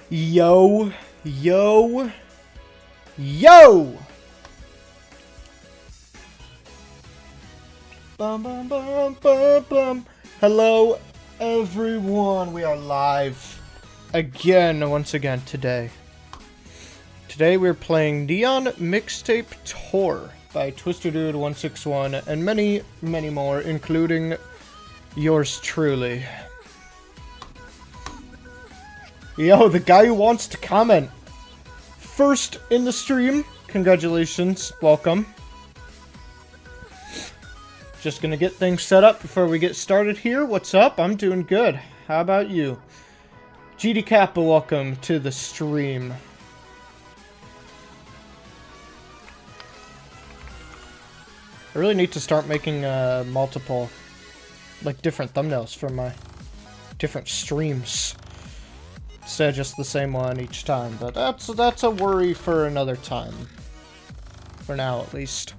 Yo, yo, yo! Bum, bum, bum, bum, bum. Hello, everyone. We are live again, once again, today. Today we're playing Neon Mixtape Tour by TwisterDude161 and many, many more, including yours truly. Yo, the guy who wants to comment first in the stream. Congratulations, welcome. Just gonna get things set up before we get started here. What's up? I'm doing good. How about you? GD Kappa, welcome to the stream. I really need to start making multiple, like, different thumbnails for my different streams. Instead of just the same one each time, but that's a worry for another time. For now, at least.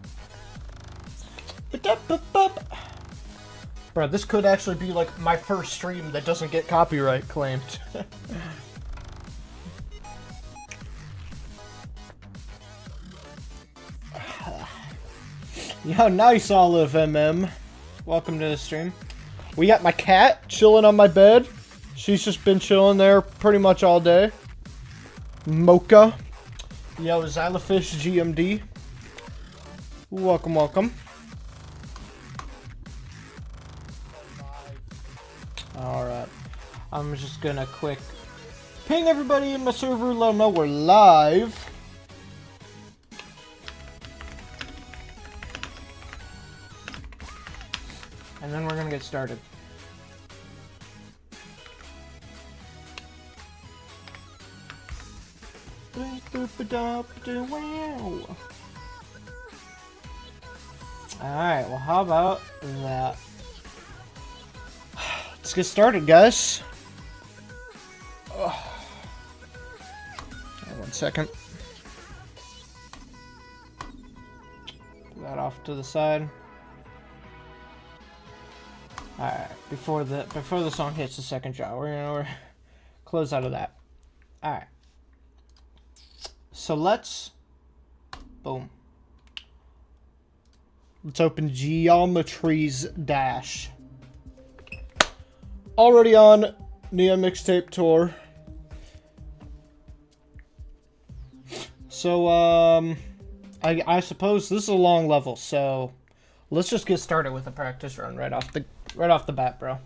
Bro, this could actually be like my first stream that doesn't get copyright claimed. Yo, nice, Olive MM. Welcome to the stream. We got my cat chilling on my bed. She's just been chilling there pretty much all day. Mocha. Yo, Xylofish GMD. Welcome, welcome. Alright. I'm just gonna quick ping everybody in my server, let them know we're live. And then we're gonna get started. Alright, well, how about that? Let's get started, guys. Oh. 1 second. Put that off to the side. Alright, before the song hits the second drop, we're gonna close out of that. Alright. So let's boom. Let's open Geometry's Dash. Already on Neon Mixtape Tour. So I suppose this is a long level, so let's just get started with a practice run right off the bat, bro.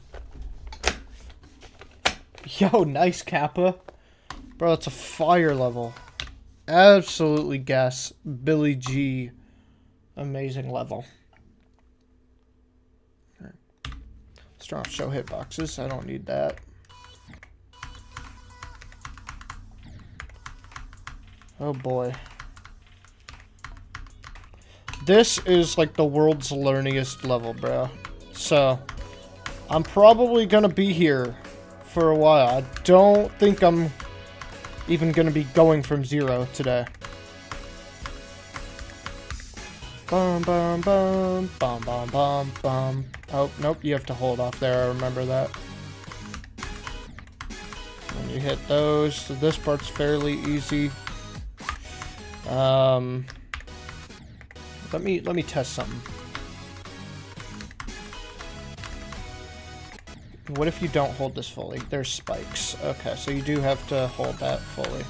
Yo, nice Kappa. Bro, it's a fire level. Absolutely gas. Billy G. Amazing level. Right. Strong show hitboxes. I don't need that. Oh boy. This is like the world's learniest level, bro. So, I'm probably gonna be here for a while. I don't think I'm even gonna be going from zero today. Bum bum bum bum bum bum bum. Oh nope, you have to hold off there. I remember that. When you hit those, so this part's fairly easy. Let me test something. What if you don't hold this fully? There's spikes. Okay, so you do have to hold that fully.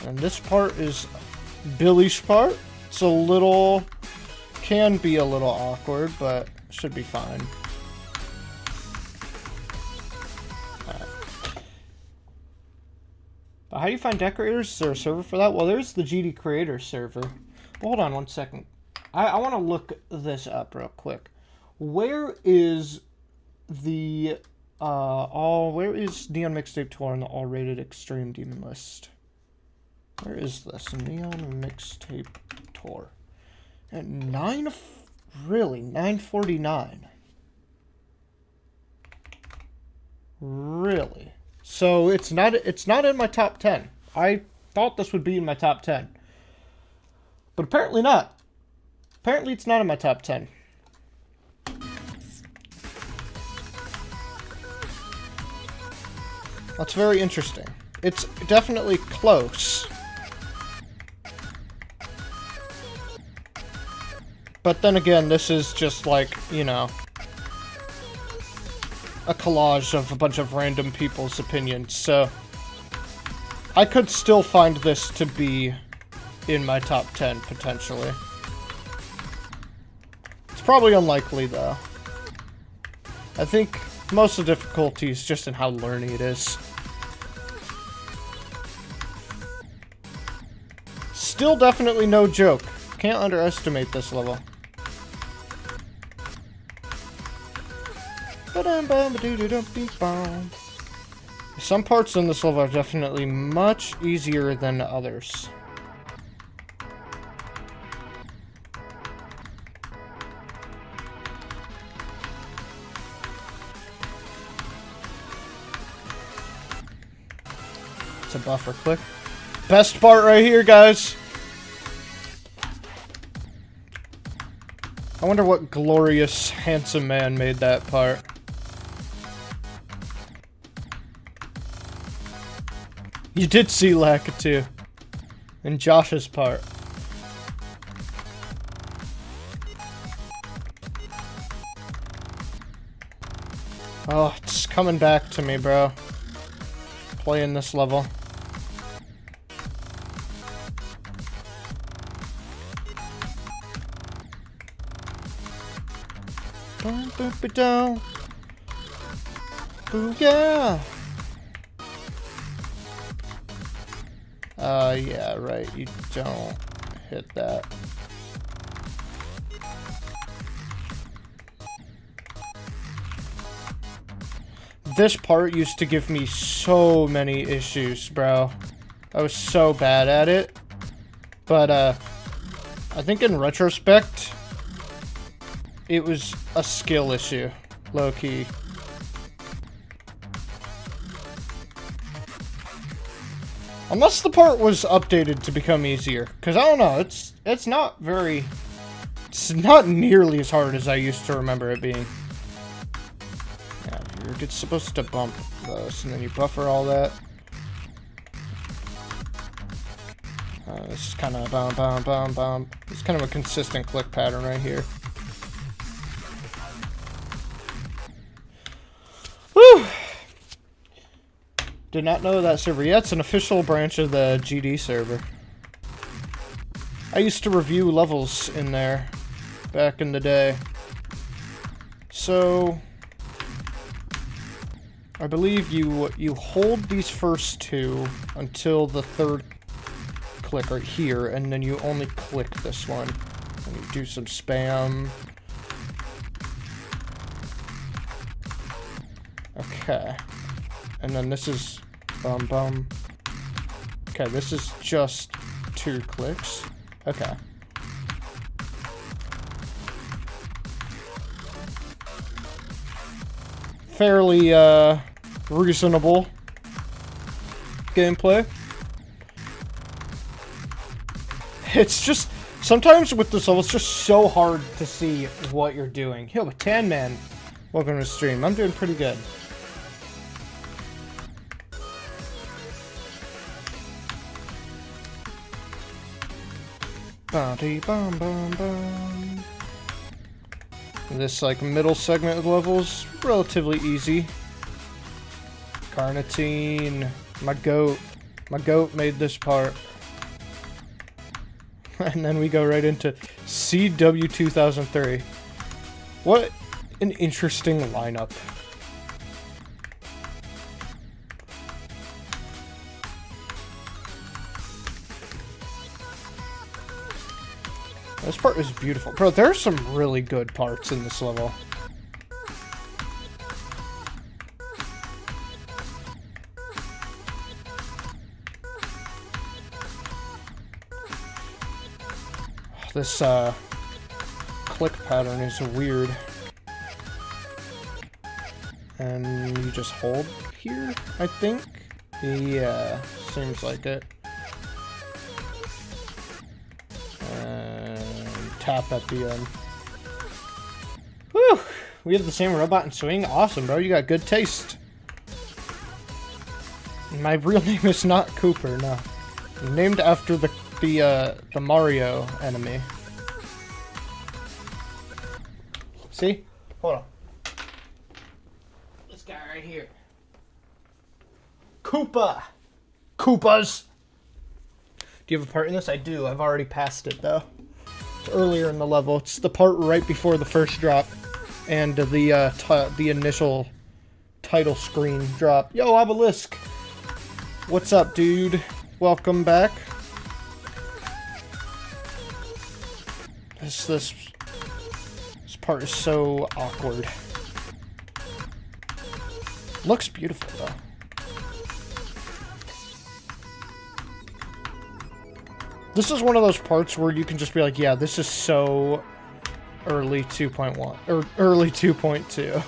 And this part is Billy's part. It's a little... can be a little awkward, but should be fine. Alright. But how do you find decorators? Is there a server for that? Well, there's the GD Creator server. Hold on 1 second. I want to look this up real quick. Where is the where is Neon Mixtape Tour on the all-rated extreme demon list? Where is this? Neon Mixtape Tour. At 949. Really? So it's not in my top 10. I thought this would be in my top 10. But apparently not. Apparently it's not in my top 10. That's very interesting. It's definitely close. But then again, this is just like, you know, a collage of a bunch of random people's opinions, so I could still find this to be in my top 10, potentially. It's probably unlikely, though. I think most of the difficulty is just in how learny it is. Still definitely no joke. Can't underestimate this level. Some parts in this level are definitely much easier than others. It's a buffer click. Best part right here, guys. I wonder what glorious, handsome man made that part. You did see Lakitu in Josh's part. Oh, it's coming back to me, bro. Playing this level. Ooh, yeah. Yeah, right. You don't hit that. This part used to give me so many issues, bro. I was so bad at it. But, I think in retrospect, it was a skill issue, low-key. Unless the part was updated to become easier. Because, I don't know, it's not very... It's not nearly as hard as I used to remember it being. Yeah, you're supposed to bump those, and then you buffer all that. This is kind of bum, bum, bum, bum. It's kind of a consistent click pattern right here. Woo! Did not know that server. Yeah, it's an official branch of the GD server. I used to review levels in there back in the day. So I believe you hold these first two until the third click right here, and then you only click this one. And you do some spam. Okay. And then this is bum bum. Okay, this is just 2 clicks. Okay. Fairly reasonable gameplay. It's just sometimes with this level, it's just so hard to see what you're doing. Yo, Tan Man, welcome to the stream. I'm doing pretty good. Bum, bum, bum. This like middle segment of levels, relatively easy. Carnitine, my goat made this part. And then we go right into CW 2003. What an interesting lineup. This part is beautiful. Bro, there are some really good parts in this level. This, click pattern is weird. And you just hold here, I think? Yeah, seems like it. Tap at the end. Whew! We have the same robot and swing. Awesome, bro. You got good taste. My real name is not Cooper, no. I'm named after the Mario enemy. See? Hold on. This guy right here. Koopa! Koopas! Do you have a part in this? I do. I've already passed it, though. It's earlier in the level. It's the part right before the first drop. And the initial title screen drop. Yo, Obelisk! What's up, dude? Welcome back. This part is so awkward. Looks beautiful, though. This is one of those parts where you can just be like, yeah, this is so early 2.1 or early 2.2.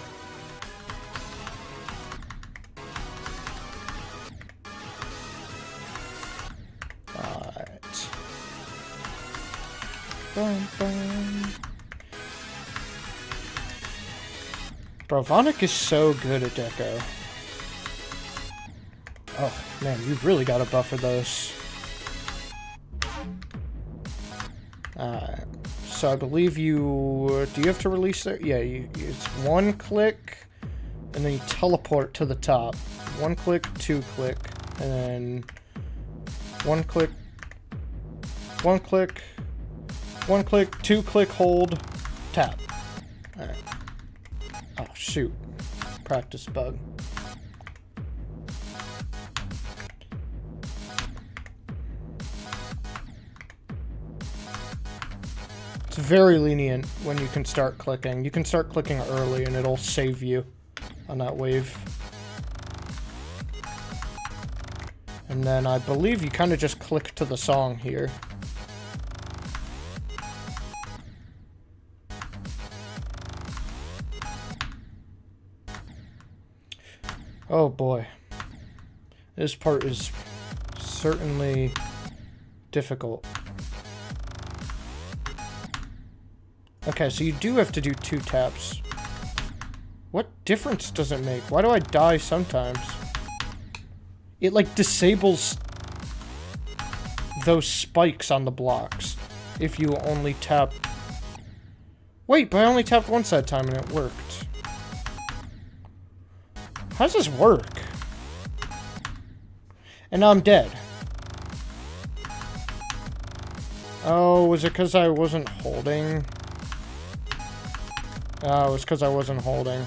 Alright. Bum, bum. Bro, Vonic is so good at Deco. Oh, man, you've really got to buffer those. So I believe you... Do you have to release it? Yeah, it's one click, and then you teleport to the top. One click, two click, and then... One click, two click, hold, tap. Alright. Oh, shoot. Practice bug. It's very lenient when you can start clicking. You can start clicking early and it'll save you on that wave. And then I believe you kind of just click to the song here. Oh boy. This part is certainly difficult. Okay, so you do have to do 2 taps. What difference does it make? Why do I die sometimes? It, like, disables those spikes on the blocks if you only tap... Wait, but I only tapped once that time and it worked. How does this work? And now I'm dead. Oh, was it because I wasn't holding? Oh, it was because I wasn't holding.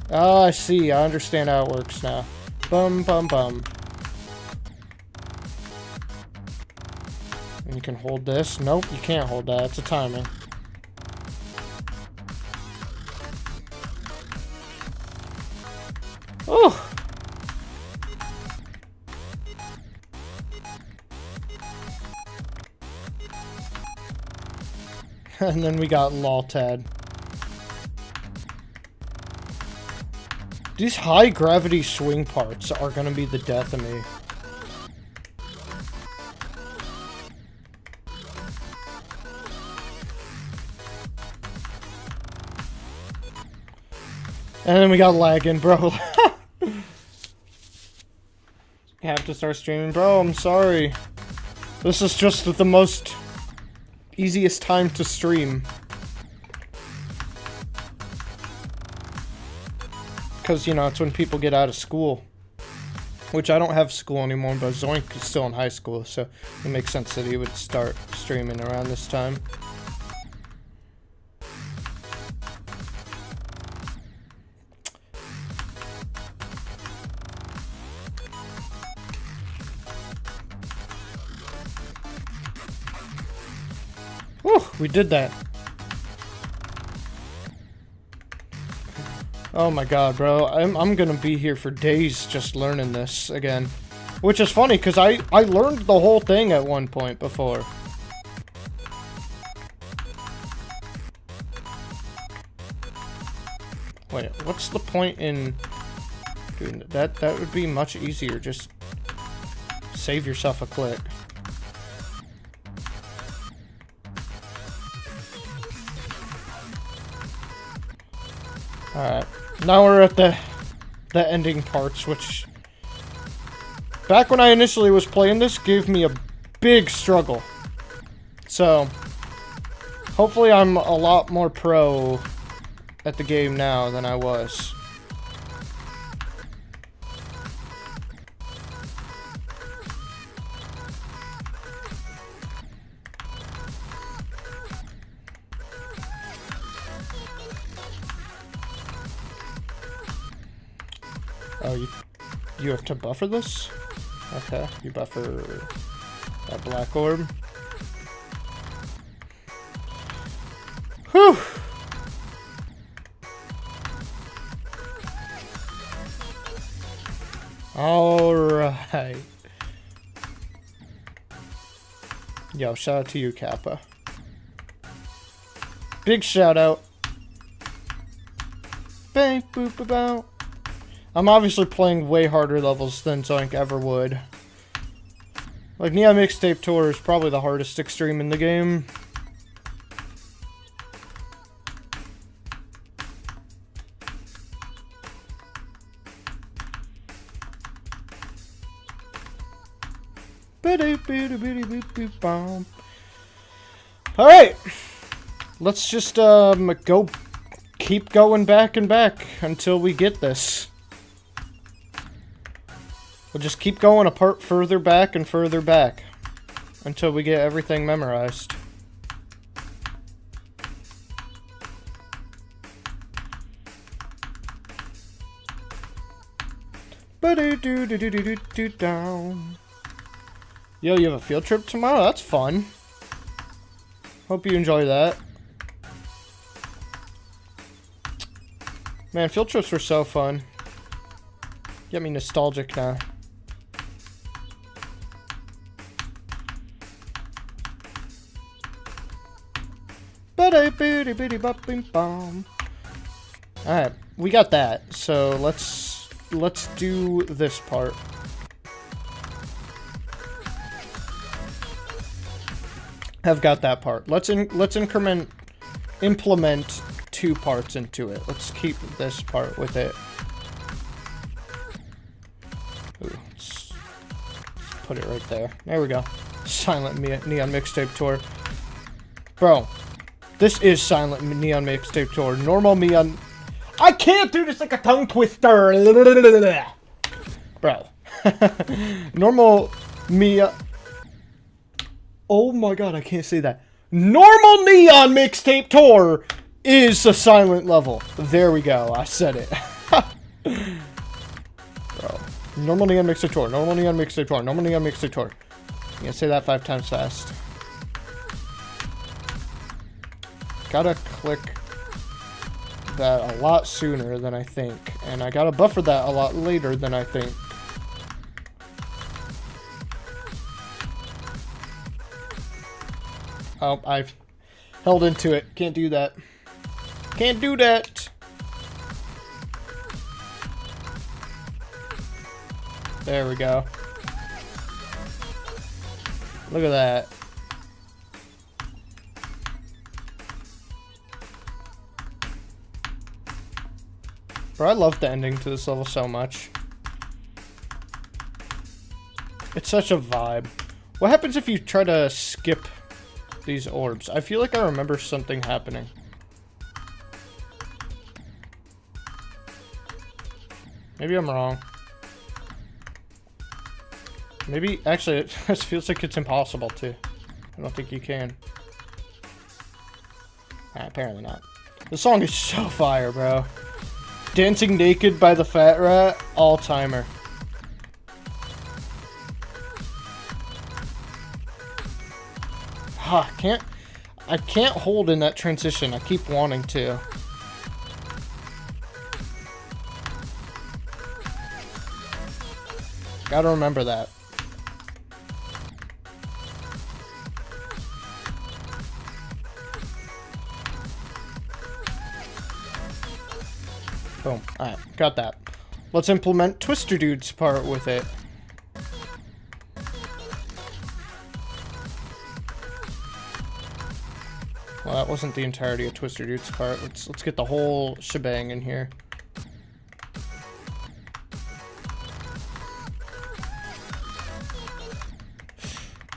Oh, I see. I understand how it works now. Bum, bum, bum. And you can hold this. Nope, you can't hold that. It's a timing. Oh! And then we got Loltad. These high gravity swing parts are gonna be the death of me. And then we got lagging, bro. You have to start streaming, bro. I'm sorry. This is just the most easiest time to stream. Because, you know, it's when people get out of school. Which I don't have school anymore, but Zoink is still in high school, so it makes sense that he would start streaming around this time. Whew, we did that. Oh my god, bro. I'm gonna be here for days just learning this again. Which is funny, because I learned the whole thing at one point before. Wait, what's the point in doing that? That would be much easier. Just save yourself a click. Alright, now we're at the the ending parts, which back when I initially was playing this gave me a big struggle. So hopefully I'm a lot more pro at the game now than I was. Oh, you have to buffer this? Okay, you buffer that black orb. Whew! Alright. Yo, shout out to you, Kappa. Big shout out. Bang, boop, boop, bow. I'm obviously playing way harder levels than Zoink ever would. Like, Neon Mixtape Tour is probably the hardest extreme in the game. Alright! Let's just, keep going back and back until we get this. We'll just keep going a part further back and further back until we get everything memorized. Yo, you have a field trip tomorrow? That's fun. Hope you enjoy that. Man, field trips were so fun. Get me nostalgic now. Alright, we got that. So let's do this part. Have got that part. Let's implement 2 parts into it. Let's keep this part with it. Ooh, let's put it right there. There we go. Silent Neon Mixtape Tour. Bro, this is Silent Neon Mixtape Tour. Normal Neon... I can't do this like a tongue twister! Bro. Normal Mia... Oh my god, I can't say that. Normal Neon Mixtape Tour is a silent level. There we go, I said it. Bro. Normal Neon Mixtape Tour, Normal Neon Mixtape Tour, Normal Neon Mixtape Tour. You gotta say that 5 times fast. Gotta click that a lot sooner than I think. And I gotta buffer that a lot later than I think. Oh, I've held into it. Can't do that. Can't do that! There we go. Look at that. Bro, I love the ending to this level so much. It's such a vibe. What happens if you try to skip these orbs? I feel like I remember something happening. Maybe I'm wrong. Maybe, actually, it feels like it's impossible to. I don't think you can. Apparently not. The song is so fire, bro. Dancing Naked by the Fat Rat, all-timer. I can't hold in that transition. I keep wanting to. Gotta remember that. Boom. Alright, got that. Let's implement Twister Dude's part with it. Well, that wasn't the entirety of Twister Dude's part. Let's get the whole shebang in here.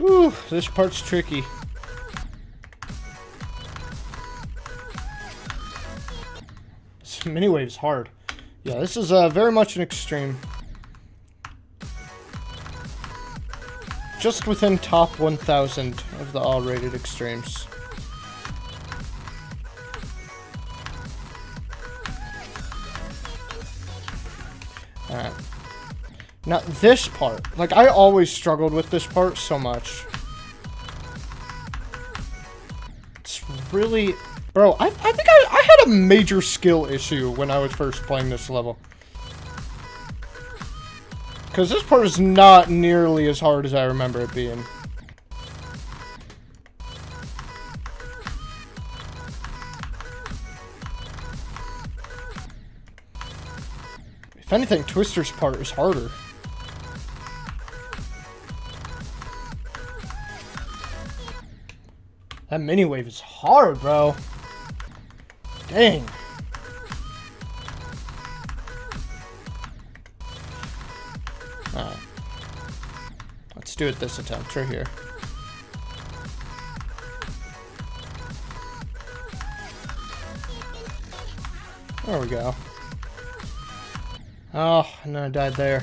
Whew, this part's tricky. This mini-wave's hard. Yeah, this is very much an extreme. Just within top 1,000 of the all-rated extremes. Alright. Now, this part. Like, I always struggled with this part so much. It's really... Bro, I think I had a major skill issue when I was first playing this level. Because this part is not nearly as hard as I remember it being. If anything, Twister's part is harder. That mini-wave is hard, bro. Dang. Alright. Let's do it this attempt right here. There we go. Oh, and then I died there.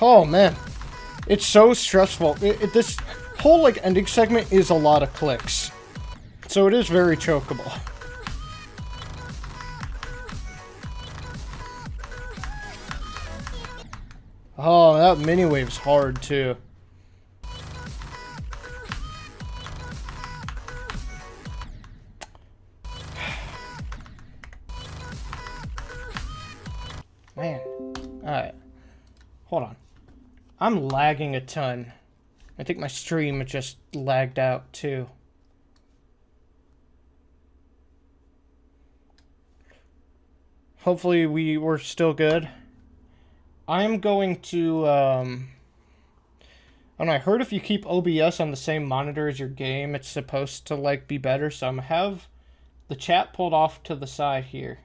Oh man, it's so stressful. This whole like ending segment is a lot of clicks, so it is very chokeable. Oh, that mini wave's hard too. Man, all right, hold on. I'm lagging a ton. I think my stream just lagged out too. Hopefully we were still good. I'm going to, I don't know, I heard if you keep OBS on the same monitor as your game, it's supposed to, like, be better. So I'm gonna have the chat pulled off to the side here.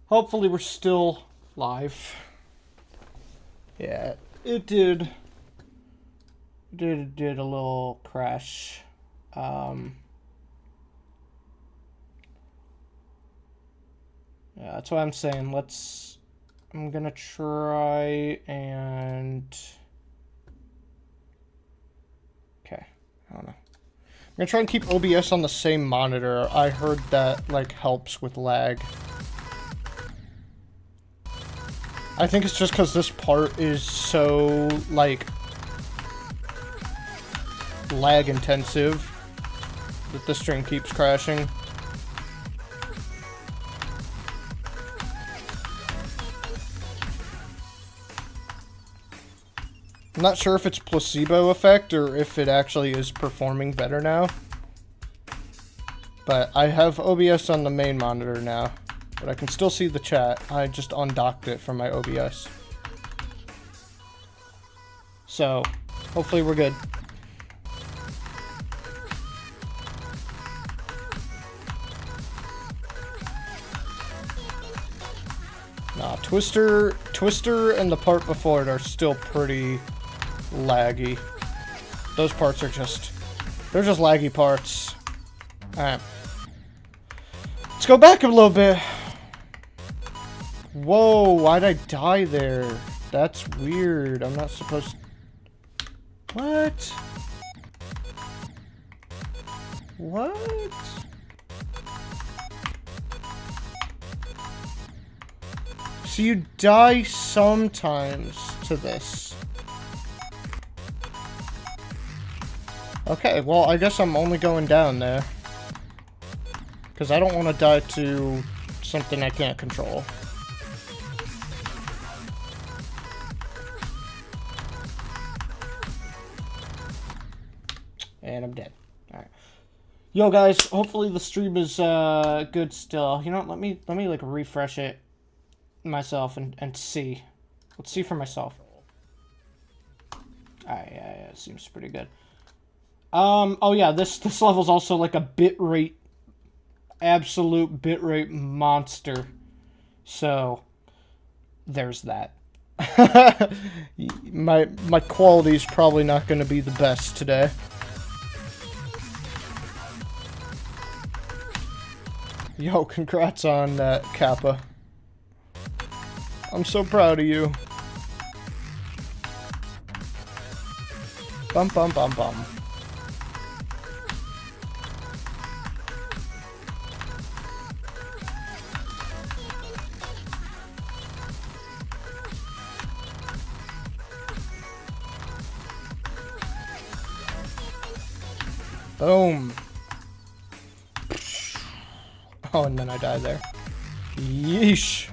Hopefully we're still live. Yeah, it did a little crash. Yeah, that's what I'm saying. I'm gonna try and... Okay, I don't know. I'm gonna try and keep OBS on the same monitor. I heard that, like, helps with lag. I think it's just because this part is so, like, lag intensive that the stream keeps crashing. I'm not sure if it's placebo effect or if it actually is performing better now. But I have OBS on the main monitor now. But I can still see the chat. I just undocked it from my OBS. So, hopefully we're good. Nah, Twister and the part before it are still pretty laggy. Those parts are they're just laggy parts. Alright. Let's go back a little bit. Whoa, why'd I die there? That's weird. I'm not supposed... What? What? So you die sometimes to this. Okay, well, I guess I'm only going down there. Because I don't want to die to something I can't control. And I'm dead. Alright. Yo, guys, hopefully the stream is good still. You know what, let me like refresh it myself and see. Let's see for myself. Alright, yeah, it seems pretty good. Oh yeah, this level's also like a bitrate, absolute bitrate monster. So, there's that. my quality's probably not going to be the best today. Yo, congrats on that, Kappa. I'm so proud of you. Bum bum bum bum. Boom. Oh, and then I die there. Yeesh.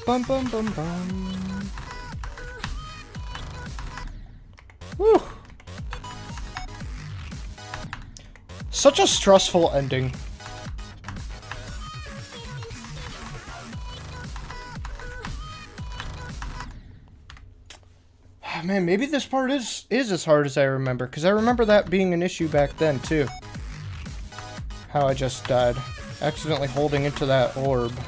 Bum bum bum bum. Whew. Such a stressful ending. Man, maybe this part is as hard as I remember, because I remember that being an issue back then, too. How I just died. Accidentally holding into that orb.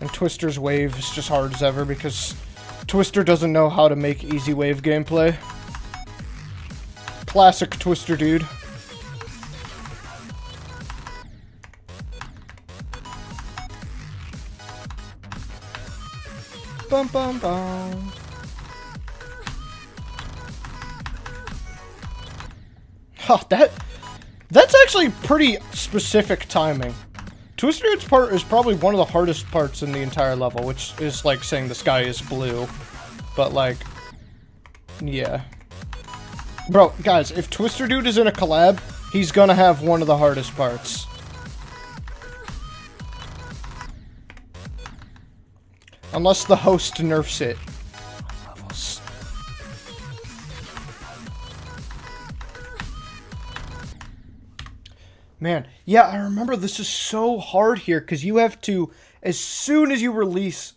And Twister's wave is just hard as ever, because Twister doesn't know how to make easy wave gameplay. Classic Twister dude. Bum bum bum. Oh, that's actually pretty specific timing. Twister Dude's part is probably one of the hardest parts in the entire level, which is like saying the sky is blue. But like, yeah. Bro, guys, if Twister Dude is in a collab, he's gonna have one of the hardest parts. Unless the host nerfs it. Levels. Man, yeah, I remember this is so hard here, because you have to, as soon as you release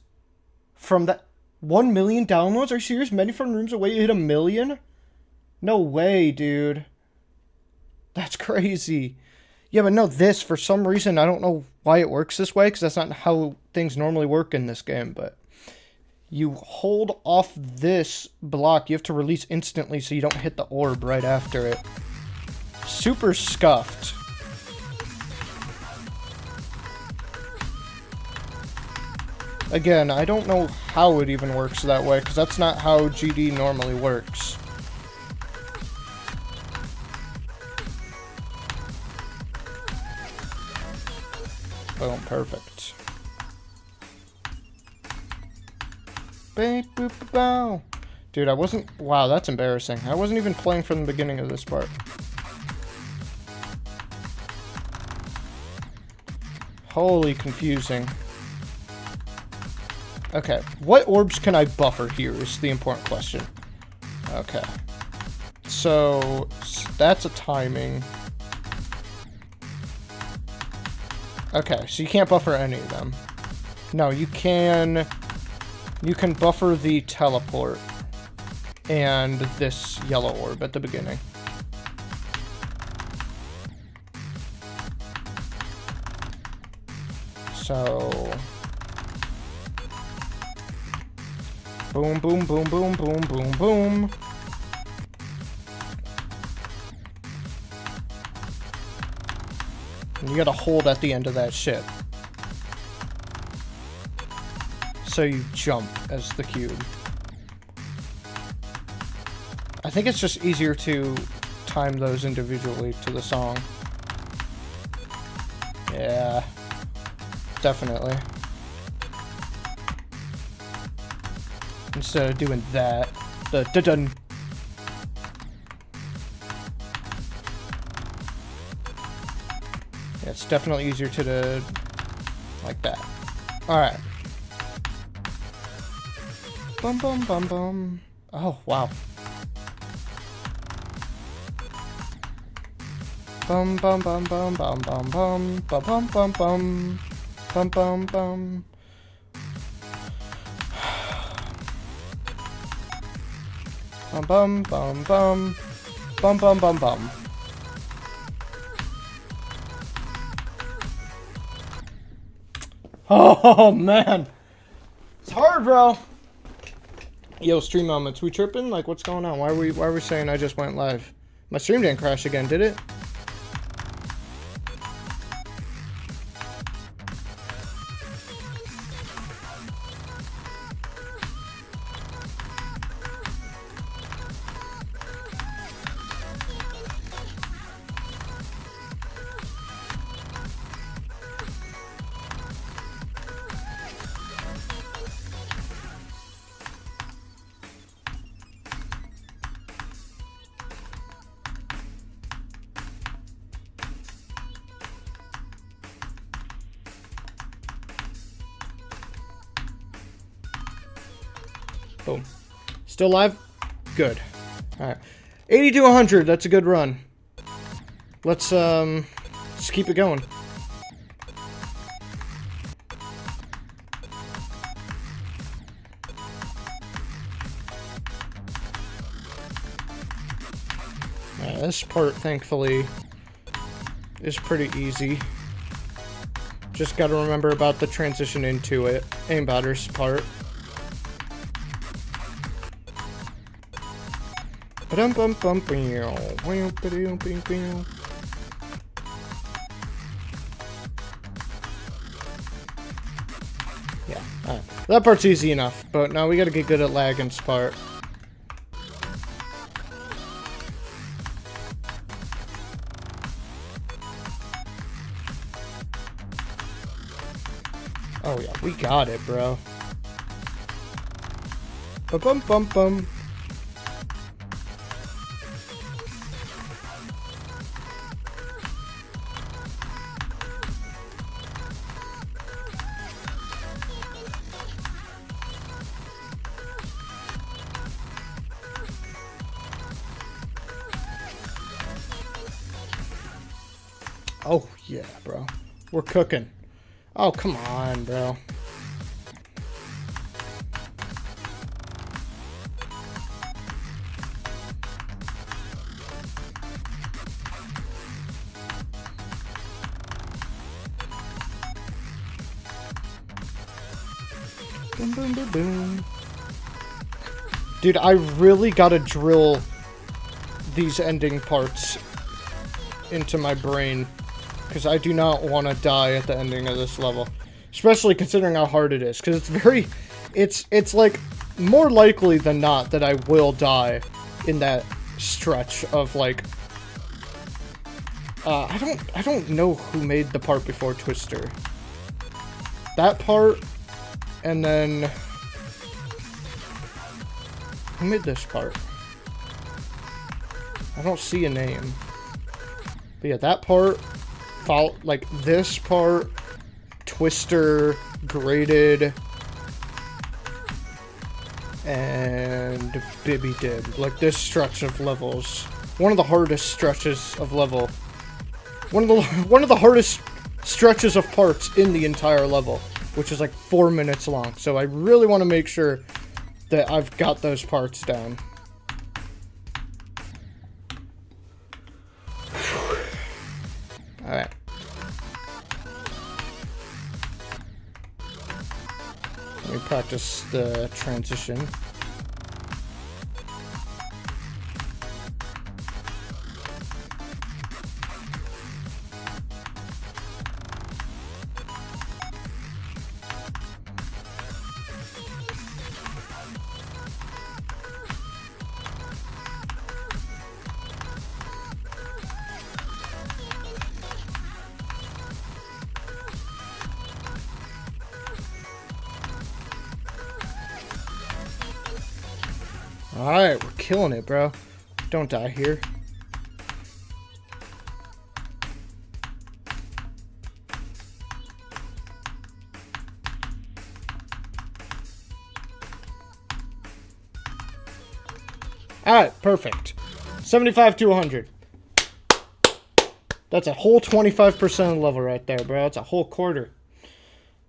from that 1 million downloads? Are you serious? Many Fun Rooms away, you hit 1 million? No way, dude. That's crazy. Yeah, but no, this, for some reason, I don't know why it works this way, because that's not how things normally work in this game, but you hold off this block, you have to release instantly so you don't hit the orb right after it. Super scuffed. Again, I don't know how it even works that way, because that's not how GD normally works. Boom, perfect. Dude, I wasn't... Wow, that's embarrassing. I wasn't even playing from the beginning of this part. Holy confusing. Okay, what orbs can I buffer here is the important question. Okay. So, that's a timing. Okay, so you can't buffer any of them. No, you can buffer the teleport and this yellow orb at the beginning. So, boom, boom, boom, boom, boom, boom, boom. And you gotta hold at the end of that shit. So you jump as the cube. I think it's just easier to time those individually to the song. Yeah. Definitely. Instead of doing that. The dun. Yeah, it's definitely easier to like that. Alright. Bum bum bum bum. Oh, wow. Bum bum bum bum bum bum bum bum bum bum bum bum bum bum. Bum bum bum bum. Bum bum bum bum. Oh man. It's hard, bro. Yo, stream moments. We tripping? Like, what's going on? Why are we saying I just went live? My stream didn't crash again, did it? Boom. Still live? Good. Alright. 80 to 100. That's a good run. Let's just keep it going. This part, thankfully, is pretty easy. Just gotta remember about the transition into it. Aimbotter's part. Yeah, alright. That part's easy enough, but now we gotta get good at Lagan's part. Oh yeah, we got it, bro. Bum bum bum. Oh, yeah, bro. We're cooking. Oh, come on, bro. Boom, boom, boom, boom. Dude, I really gotta drill these ending parts into my brain. Because I do not want to die at the ending of this level. Especially considering how hard it is. Because it's very... It's like, more likely than not that I will die in that stretch of, like... I don't know who made the part before Twister. That part, and then... Who made this part? I don't see a name. But yeah, that part... Like this part, Twister, Graded, and Bibby did. Like this stretch of levels, one of the hardest stretches of level, one of the hardest stretches of parts in the entire level, which is like 4 minutes long. So I really want to make sure that I've got those parts down. All right. Let me practice the transition. Alright, we're killing it, bro. Don't die here. Alright, perfect. 75 to 100. That's a whole 25% of the level right there, bro. That's a whole quarter.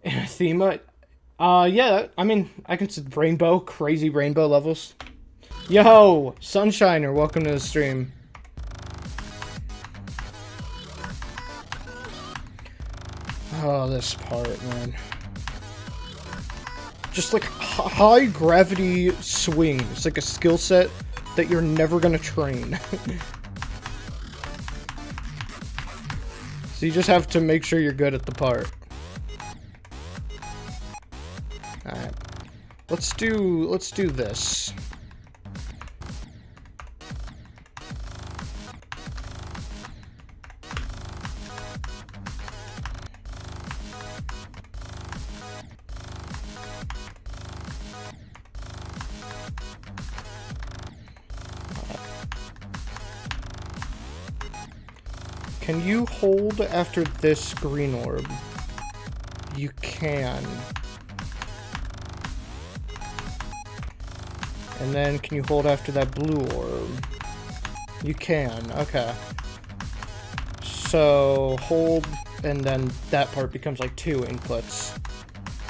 Anathema. Yeah, I mean, I can see rainbow, crazy rainbow levels. Yo, Sunshiner, welcome to the stream. Oh, this part, man. Just like high gravity swing. It's like a skill set that you're never gonna train. So you just have to make sure you're good at the part. Alright. Let's do this. Can you hold after this green orb? You can. And then can you hold after that blue orb? You can, okay. So hold, and then that part becomes like 2 inputs.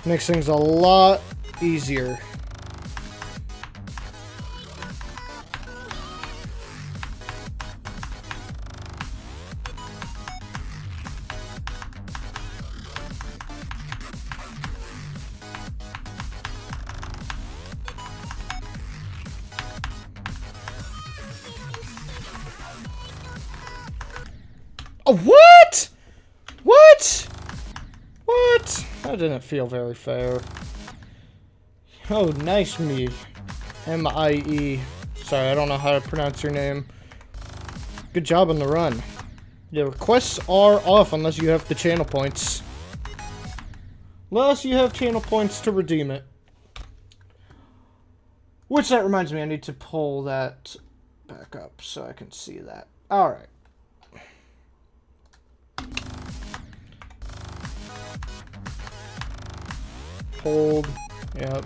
Makes things a lot easier. Oh, what? What? What? That didn't feel very fair. Oh, nice me. M-I-E. Sorry, I don't know how to pronounce your name. Good job on the run. The requests are off unless you have the channel points. Unless you have channel points to redeem it. Which, that reminds me, I need to pull that back up so I can see that. Alright. Hold. Yep.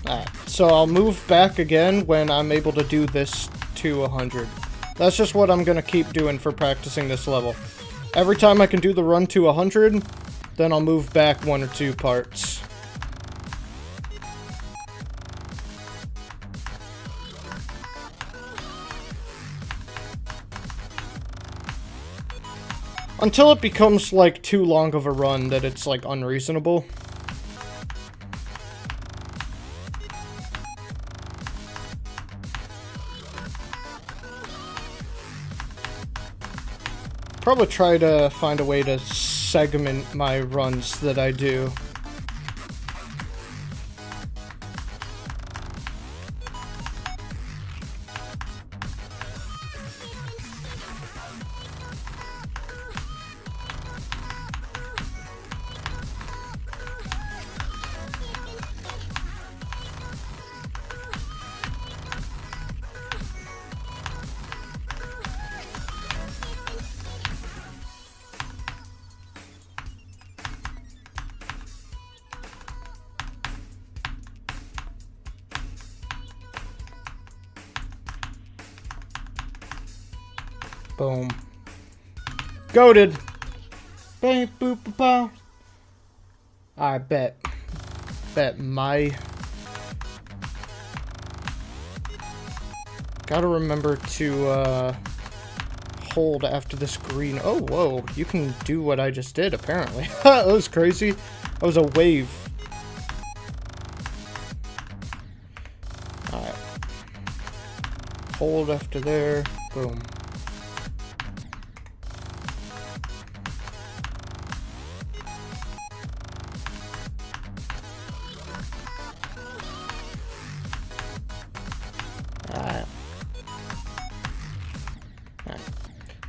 Alright, so I'll move back again when I'm able to do this to 100. That's just what I'm gonna keep doing for practicing this level. Every time I can do the run to 100, then I'll move back 1 or 2 parts. Until it becomes, like, too long of a run that it's, like, unreasonable. Probably try to find a way to segment my runs that I do. Boom. Goated. Bang, boop, ba, ba. I bet my... Gotta remember to, hold after this green... Oh, whoa. You can do what I just did, apparently. That was crazy. That was a wave. Alright. Hold after there. Boom.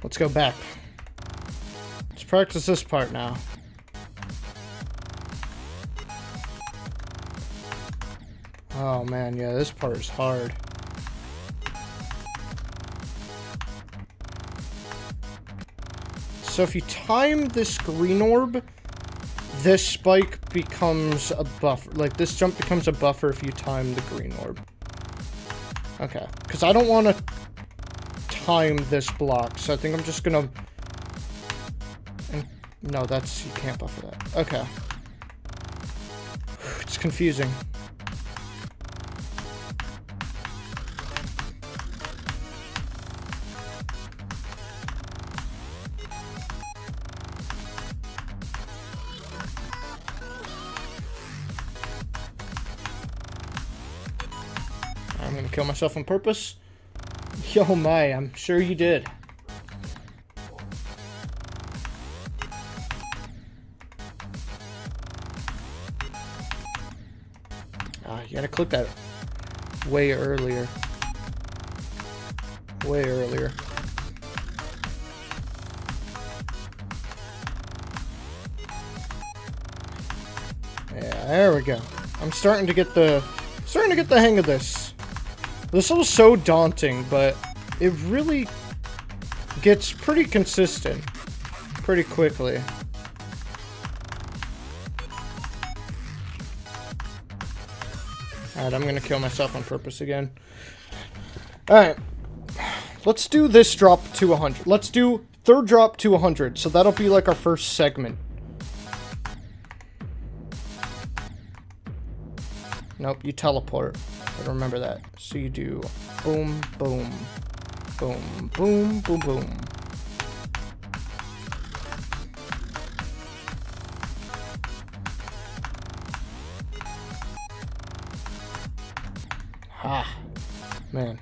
Let's go back. Let's practice this part now. Oh man, yeah, this part is hard. So if you time this green orb, this spike becomes a buffer. Like, this jump becomes a buffer if you time the green orb. Okay, because I don't want to time this block, so I think I'm just gonna No, that's... You can't buffer that. Okay. It's confusing. I'm gonna kill myself on purpose. Yo, my, I'm sure you did. You gotta click that way earlier. Way earlier. Yeah, there we go. I'm starting to get the hang of this. This was so daunting, but it really gets pretty consistent pretty quickly. Alright, I'm gonna kill myself on purpose again. Alright. Let's do this drop to 100. Let's do third drop to 100. So that'll be like our first segment. Nope, you teleport. Gotta remember that. So you do boom, boom, boom, boom, boom, boom. Ah, man.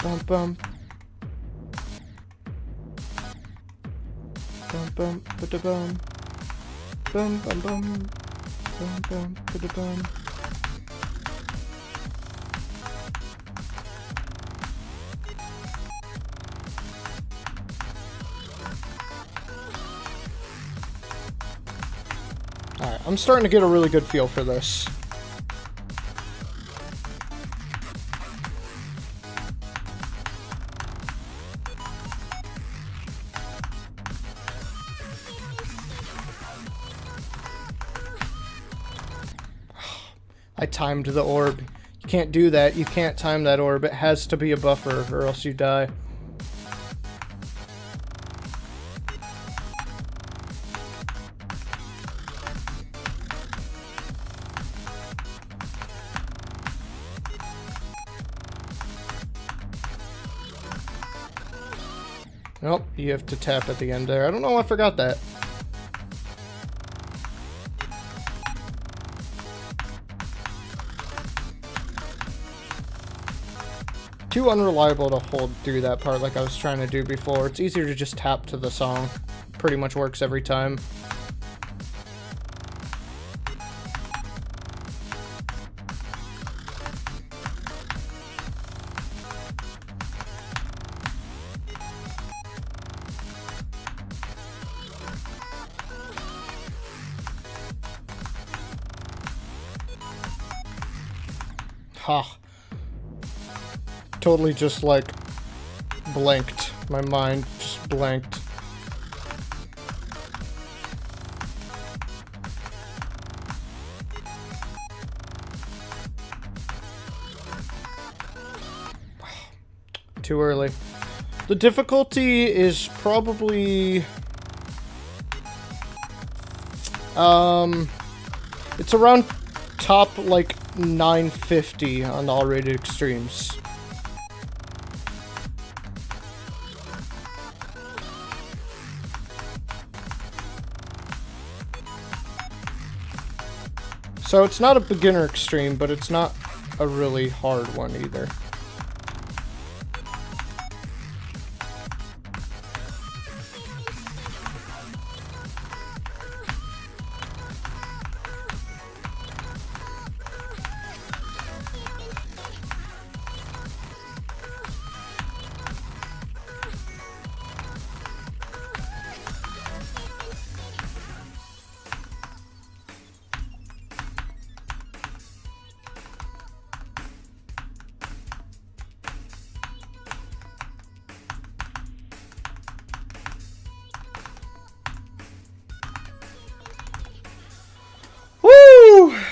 Bum bum. Bum bum ba bum. Bum bum bum. Bum bum ba bum. Alright, I'm starting to get a really good feel for this. I timed the orb. You can't do that. You can't time that orb. It has to be a buffer or else you die. Nope, you have to tap at the end there. I don't know, I forgot that. Too unreliable to hold through that part like I was trying to do before. It's easier to just tap to the song. Pretty much works every time. Ha. Totally just like blanked. My mind just blanked. Too early. The difficulty is probably it's around top like 950 on the all-rated extremes. So it's not a beginner extreme, but it's not a really hard one either.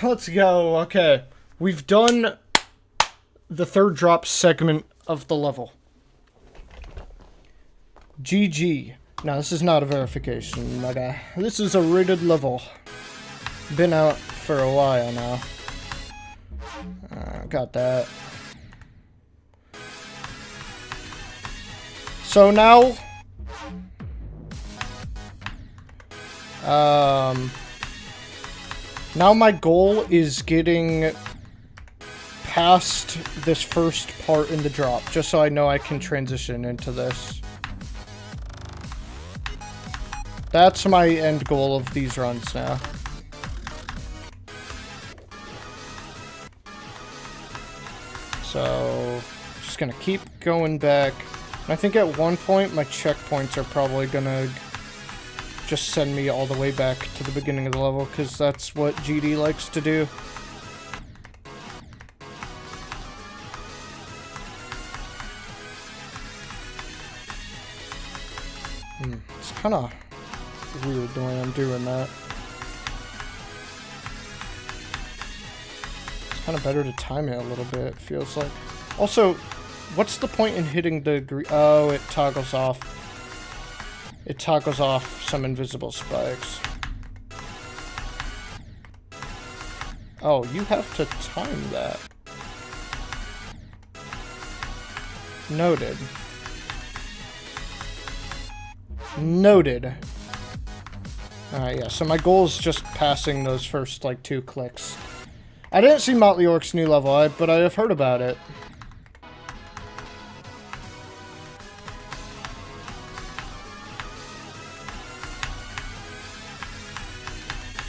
Let's go. Okay. We've done the third drop segment of the level. GG. No, this is not a verification, my guy. This is a rated level. Been out for a while now. Got that. So now... now my goal is getting past this first part in the drop, just so I know I can transition into this. That's my end goal of these runs now. So, just gonna keep going back. And I think at one point my checkpoints are probably gonna just send me all the way back to the beginning of the level, because that's what GD likes to do. It's kind of weird the way I'm doing that. It's kind of better to time it a little bit, it feels like. Also, what's the point in hitting the oh, it toggles off. It toggles off some invisible spikes. Oh, you have to time that. Noted. Noted. Alright, yeah, so my goal is just passing those first, like, 2 clicks. I didn't see Motley Orc's new level, but I have heard about it.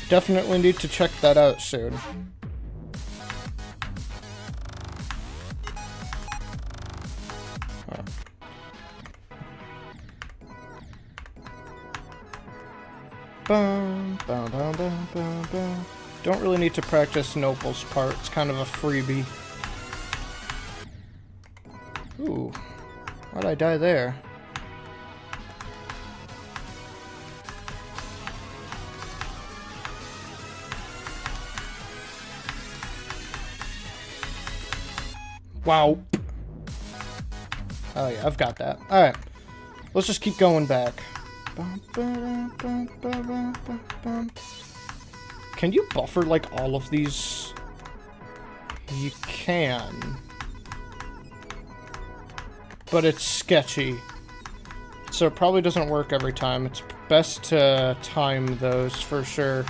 Definitely need to check that out soon. Bum, bum, bum, bum, bum, bum. Don't really need to practice Nopal's part. It's kind of a freebie. Ooh. Why'd I die there? Wow. Oh yeah, I've got that. Alright. Let's just keep going back. Can you buffer, like, all of these? You can. But it's sketchy. So it probably doesn't work every time. It's best to time those for sure.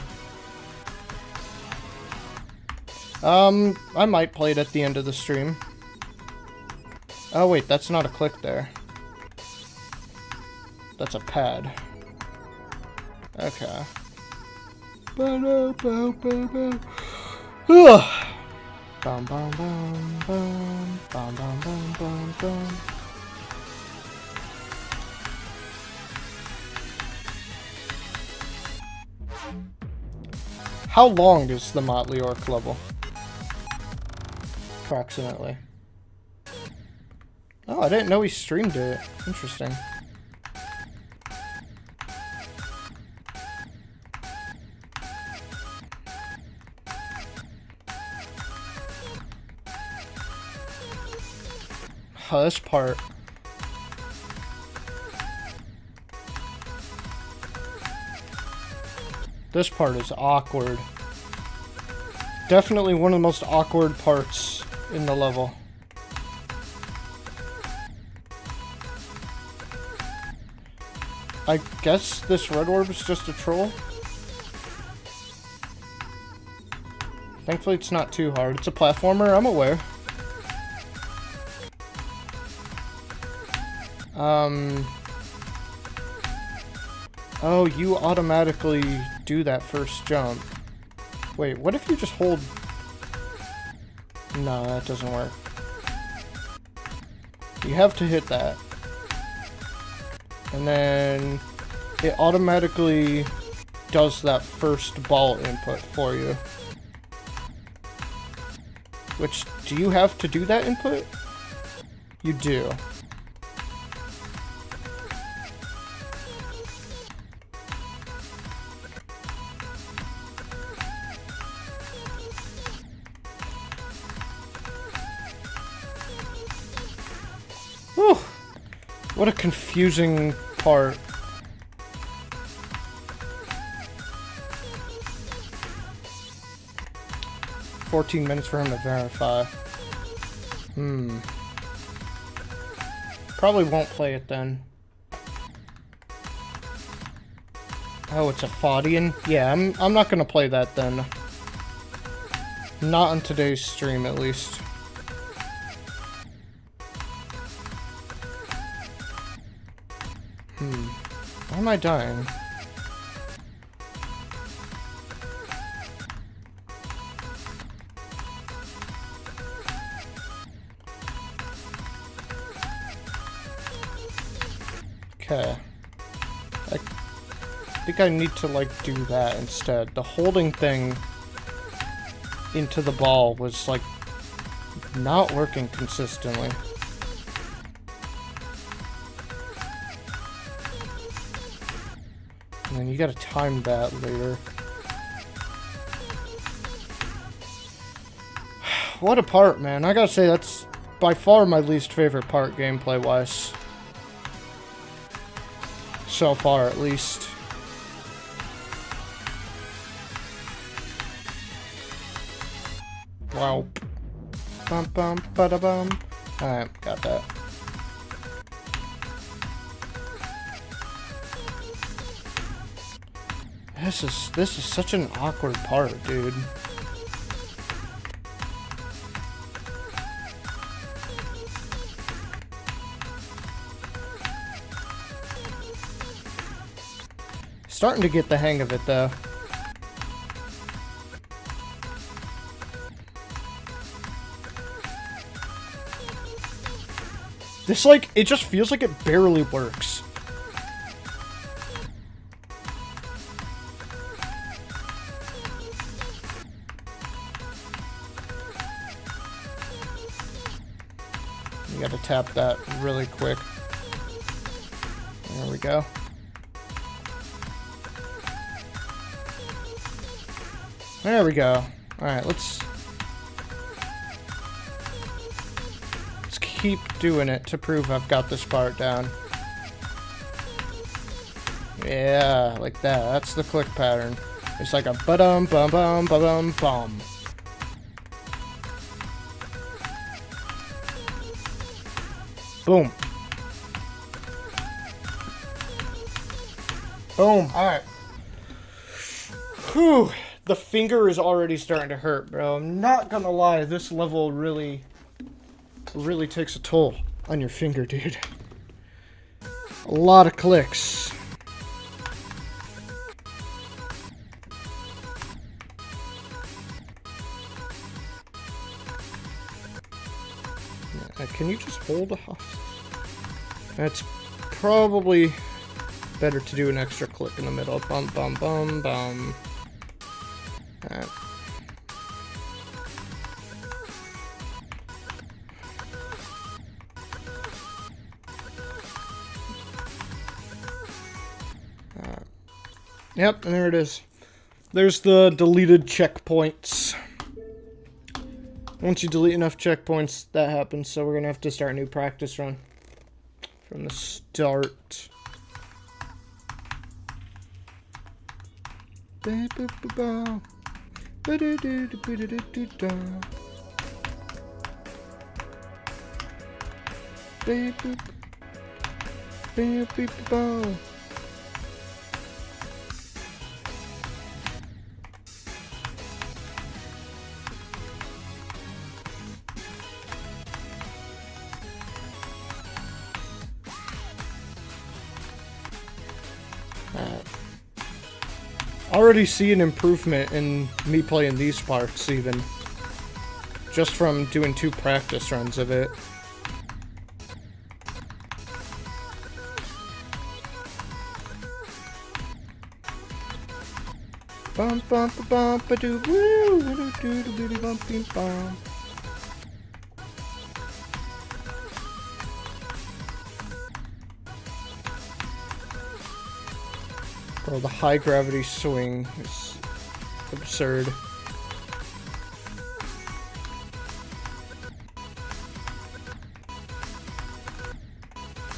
I might play it at the end of the stream. Oh wait, that's not a click there. That's a pad. Okay. Bum, bum, bum, bum, bum, bum, bum, bum. How long is the Motley Orc level? Approximately. Oh, I didn't know he streamed it. Interesting. Oh, this part. This part is awkward. Definitely one of the most awkward parts in the level. I guess this red orb is just a troll. Thankfully it's not too hard. It's a platformer, I'm aware. Oh, you automatically do that first jump. Wait, what if you just hold... No, that doesn't work. You have to hit that. And then it automatically does that first ball input for you. Which, do you have to do that input? You do. Whew. What a confusing part. 14 minutes for him to verify. Probably won't play it then. Oh, it's a Faudian? Yeah, I'm not gonna play that then. Not on today's stream, at least. Why am I dying? Okay. I think I need to, like, do that instead. The holding thing into the ball was, like, not working consistently. And then you gotta time that later. What a part, man. I gotta say, that's by far my least favorite part, gameplay-wise. So far, at least. Wow. Bum bum bada bum. Alright, got that. This is such an awkward part, dude. Starting to get the hang of it, though. This, like, it just feels like it barely works. You gotta tap that really quick. There we go. There we go. Alright, let's keep doing it to prove I've got this part down. Yeah, like that. That's the click pattern. It's like a ba-dum, bum-bum, ba-dum, bum. Boom. Boom. Alright. Whew. The finger is already starting to hurt, bro. I'm not gonna lie, this level really takes a toll on your finger, dude. A lot of clicks. Can you just hold off? That's probably better to do an extra click in the middle. Bum, bum, bum, bum. Alright. Yep, and there it is. There's the deleted checkpoints. Once you delete enough checkpoints, that happens, so we're gonna have to start a new practice run from the start. Already see an improvement in me playing these parts, even. Just from doing 2 practice runs of it. Bum bum bum ba doo woo doo doo doo doo bum bim bum. Bro, the high gravity swing is absurd.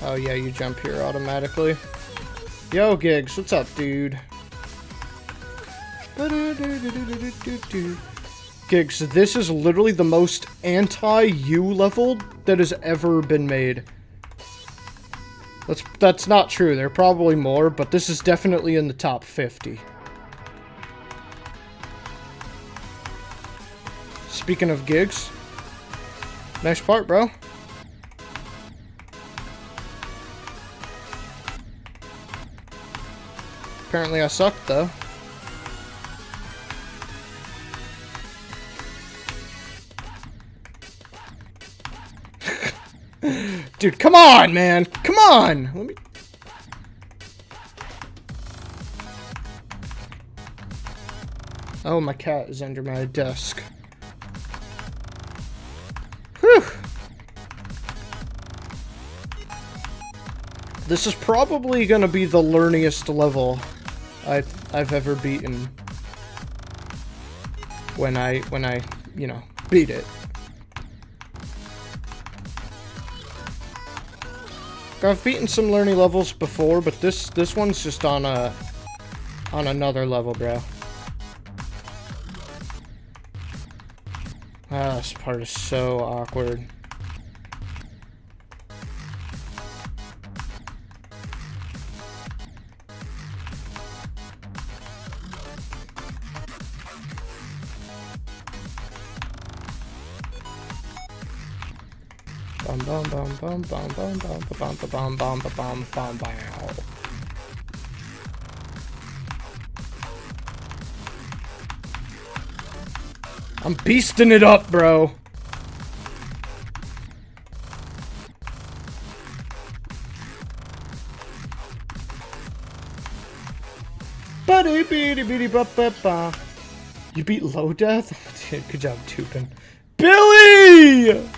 Oh yeah, you jump here automatically. Yo, Gigs, what's up, dude? Gigs, this is literally the most anti-you level that has ever been made. That's not true. There are probably more, but this is definitely in the top 50. Speaking of gigs, nice part, bro. Apparently I sucked, though. Dude, come on, man! Come on! Let me... Oh, my cat is under my desk. Whew! This is probably gonna be the learniest level I've ever beaten. When I, you know, beat it. I've beaten some learning levels before, but this one's just on another level, bro. Ah, this part is so awkward. Bum bum bum bum bum bum bum bum bum bum bum bum bum. I'm beasting it up, bro. Buddy beady beady ba ba ba. You beat low death? Dude, good job, Tupin. Billy!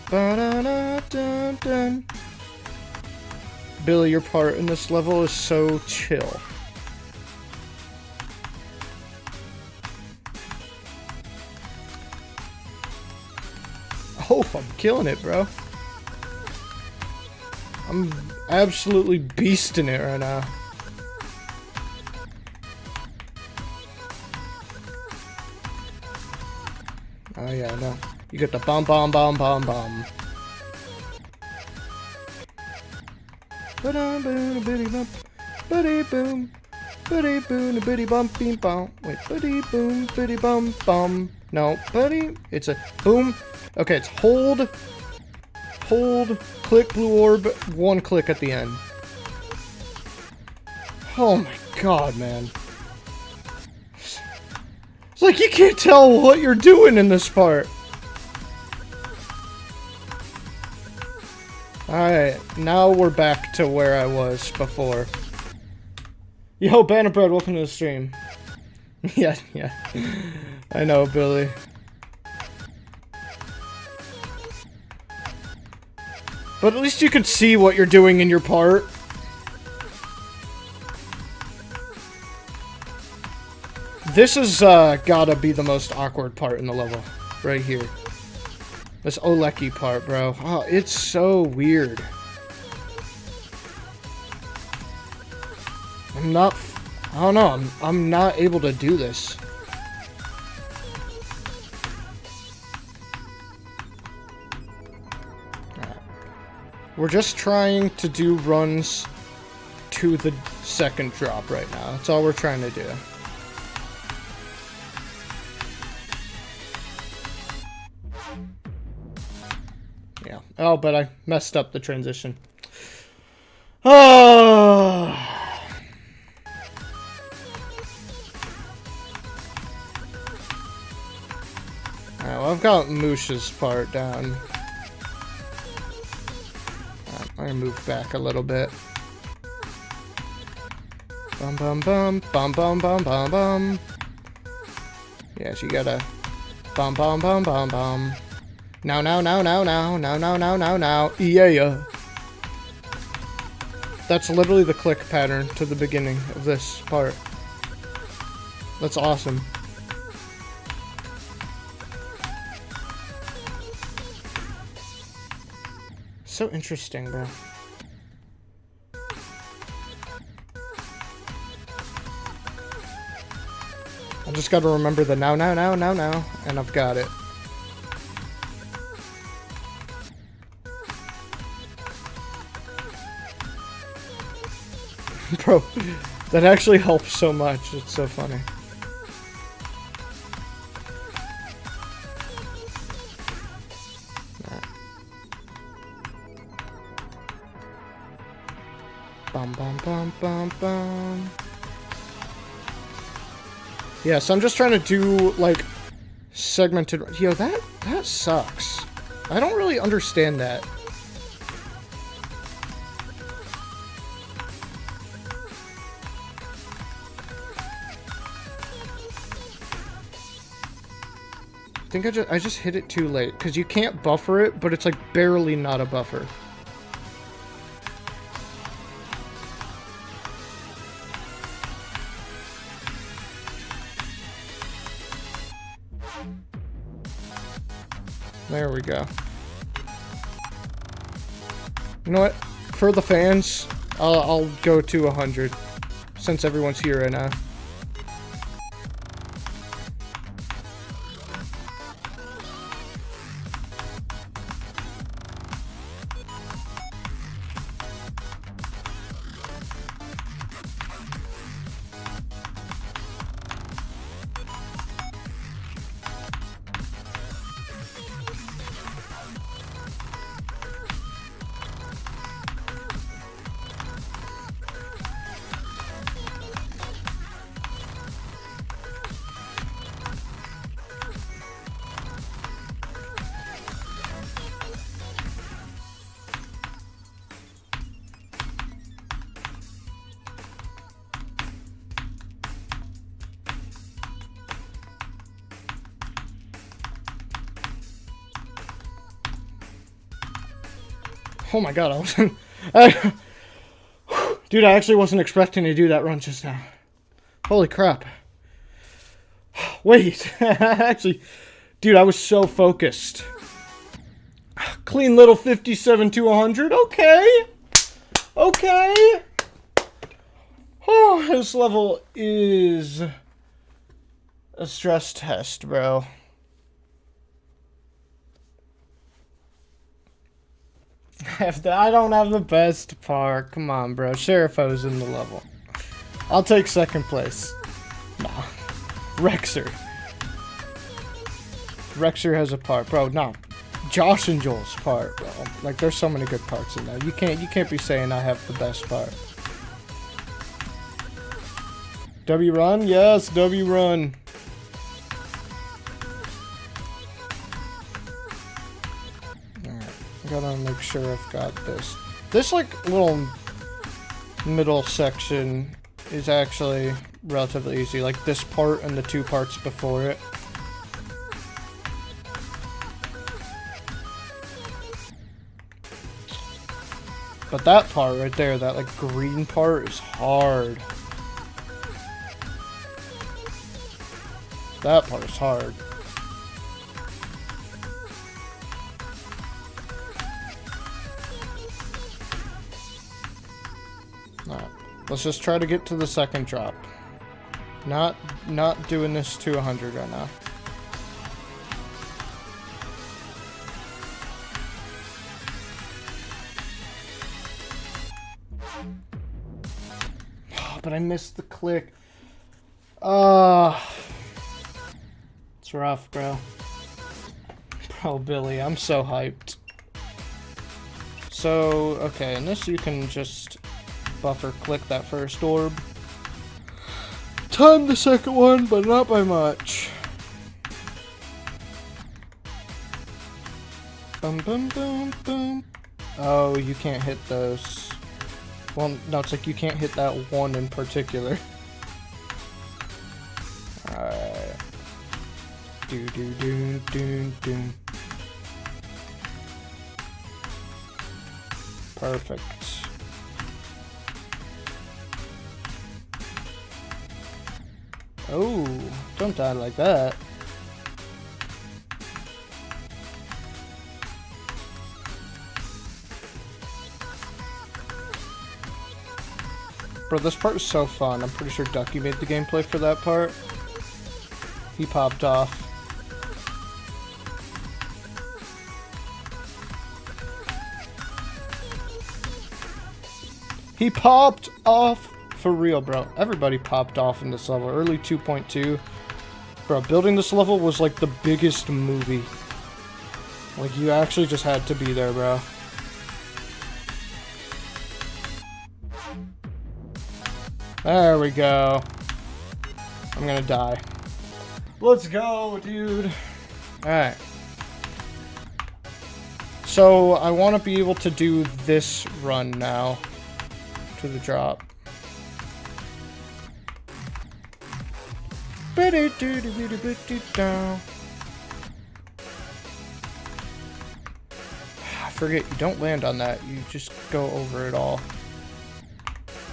Ba-da-da-dun-dun. Billy, your part in this level is so chill. Oh, I'm killing it, bro. I'm absolutely beasting it right now. Oh yeah, no. You get the bomb bomb bomb bomb bomb. Ba-dum boom bitty bump. Bitty boom. Bitty boom bitty bump beam bump. Wait, bitty boom bitty bum bum. No, buddy. It's a boom. Okay, it's hold, click blue orb, one click at the end. Oh my god, man. It's like you can't tell what you're doing in this part. Alright, now we're back to where I was before. Yo, Banner Bread, welcome to the stream. Yeah. I know, Billy. But at least you can see what you're doing in your part. This is gotta be the most awkward part in the level. Right here. This Oleki part, bro. Oh, it's so weird. I don't know, I'm not able to do this. We're just trying to do runs to the second drop right now. That's all we're trying to do. Yeah. Oh, but I messed up the transition. Oh. Alright, well, I've got Moosh's part down. I'm gonna move back a little bit. Bum bum bum bum bum bum bum bum. Yes, you gotta bum bum bum bum bum. Now. Yeah. That's literally the click pattern to the beginning of this part. That's awesome. So interesting, bro. I just gotta remember the now, and I've got it. Bro, that actually helps so much. It's so funny. Bum bum bum bum bum. Yeah, so I'm just trying to do like segmented. Yo, that sucks. I don't really understand that. I think I just hit it too late because you can't buffer it, but it's like barely not a buffer. There we go. You know what? For the fans, I'll go to 100 since everyone's here right now. Oh my god, dude, I actually wasn't expecting to do that run just now. Holy crap. Wait, actually, dude, I was so focused. Clean little 57 to 100, okay. Okay. Oh, this level is a stress test, bro. I don't have the best part. Come on, bro. Sheriff O's in the level. I'll take second place. Nah. Rexer. Rexer has a part. Bro, no. Josh and Joel's part, bro. Like, there's so many good parts in there. You can't be saying I have the best part. W run? Yes, W run. Gotta make sure I've got this. This like little middle section is actually relatively easy. Like this part and the two parts before it. But that part right there, that like green part is hard. That part is hard. Let's just try to get to the second drop. Not doing this to 100 right now. But I missed the click. It's rough, bro. Bro, Billy, I'm so hyped. So, okay, and this you can just buffer click that first orb. Time the second one, but not by much. Bum bum bum bum. Oh, you can't hit those. Well, no, it's like you can't hit that one in particular. Alright. Do do do do do. Perfect. Oh, don't die like that. Bro, this part is so fun. I'm pretty sure Ducky made the gameplay for that part. He popped off. He popped off for real, bro. Everybody popped off in this level. Early 2.2. Bro, building this level was like the biggest movie. Like, you actually just had to be there, bro. There we go. I'm gonna die. Let's go, dude. Alright. So, I want to be able to do this run now. To the drop. I forget, you don't land on that. You just go over it all.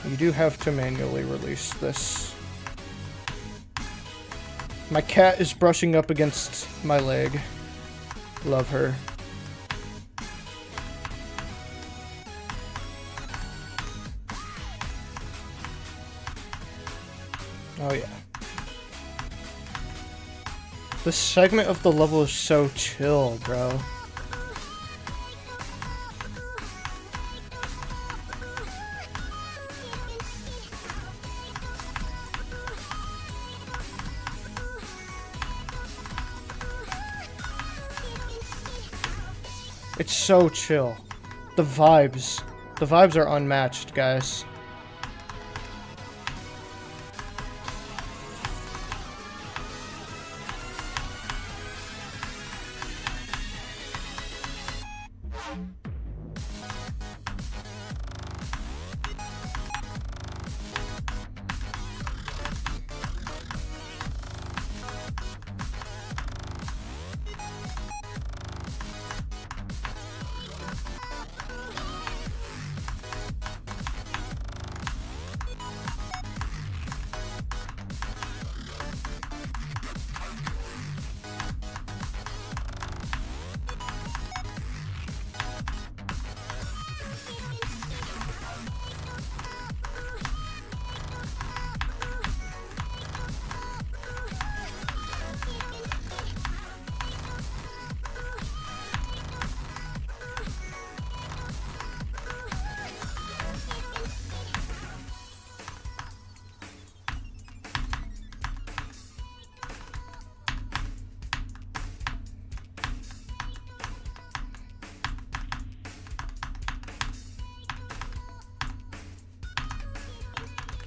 You do have to manually release this. My cat is brushing up against my leg. Love her. Oh yeah. This segment of the level is so chill, bro. It's so chill. The vibes. The vibes are unmatched, guys.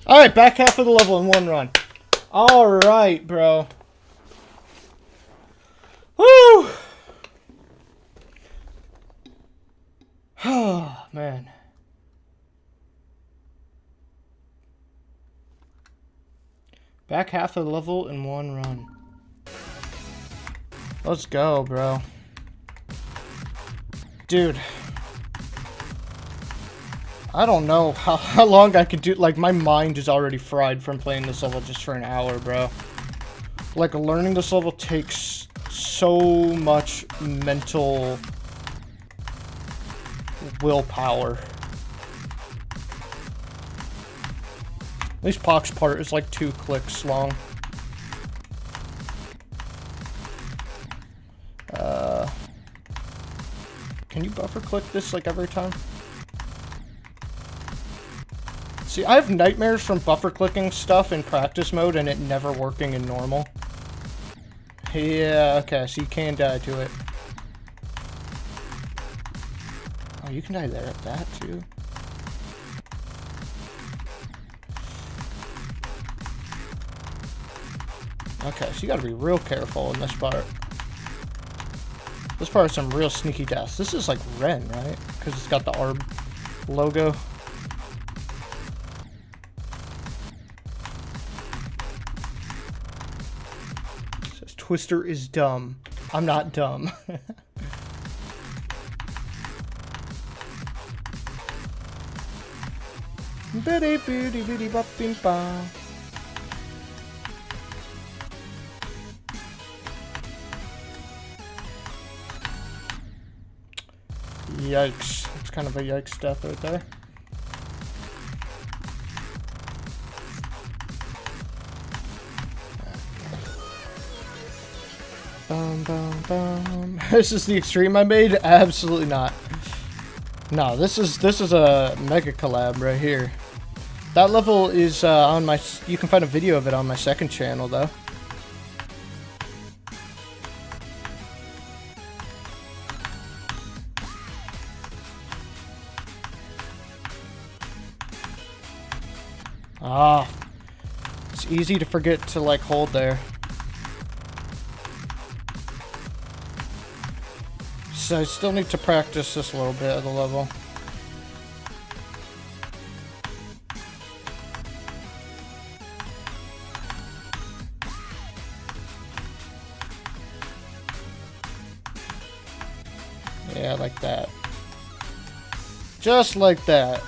Alright, back half of the level in one run. Alright, bro. Woo! Oh, man. Back half of the level in one run. Let's go, bro. Dude. I don't know how long I could do. Like, my mind is already fried from playing this level just for an hour, bro. Like, learning this level takes so much mental willpower. At least Poc's part is like 2 clicks long. Can you buffer click this like every time? See, I have nightmares from buffer clicking stuff in practice mode and it never working in normal. Yeah, okay, so you can die to it. Oh, you can die there at that too. Okay, so you gotta be real careful in this part. This part is some real sneaky deaths. This is like Ren, right? Because it's got the ARB logo. It says Twister is dumb. I'm not dumb. Yikes. It's kind of a yikes death right there. Bum, bum, bum. This is the extreme I made? Absolutely not. No, this is a mega collab right here. That level is on my... You can find a video of it on my second channel, though. Ah, it's easy to forget to, like, hold there. So I still need to practice this a little bit of the level. Yeah, like that. Just like that.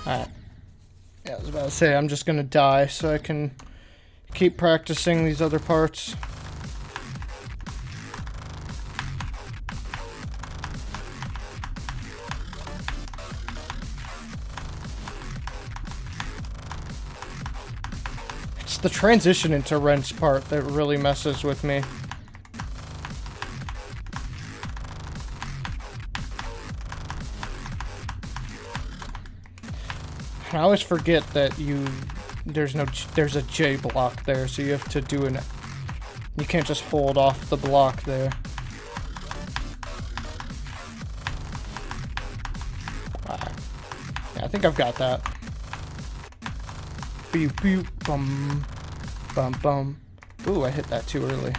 Alright. Yeah, I was about to say, I'm just gonna die so I can keep practicing these other parts. It's the transition into Ren's part that really messes with me. I always forget that there's a J block there, so you have to do you can't just hold off the block there. Yeah, I think I've got that. Beep, beep, bum, bum, bum. Ooh, I hit that too early.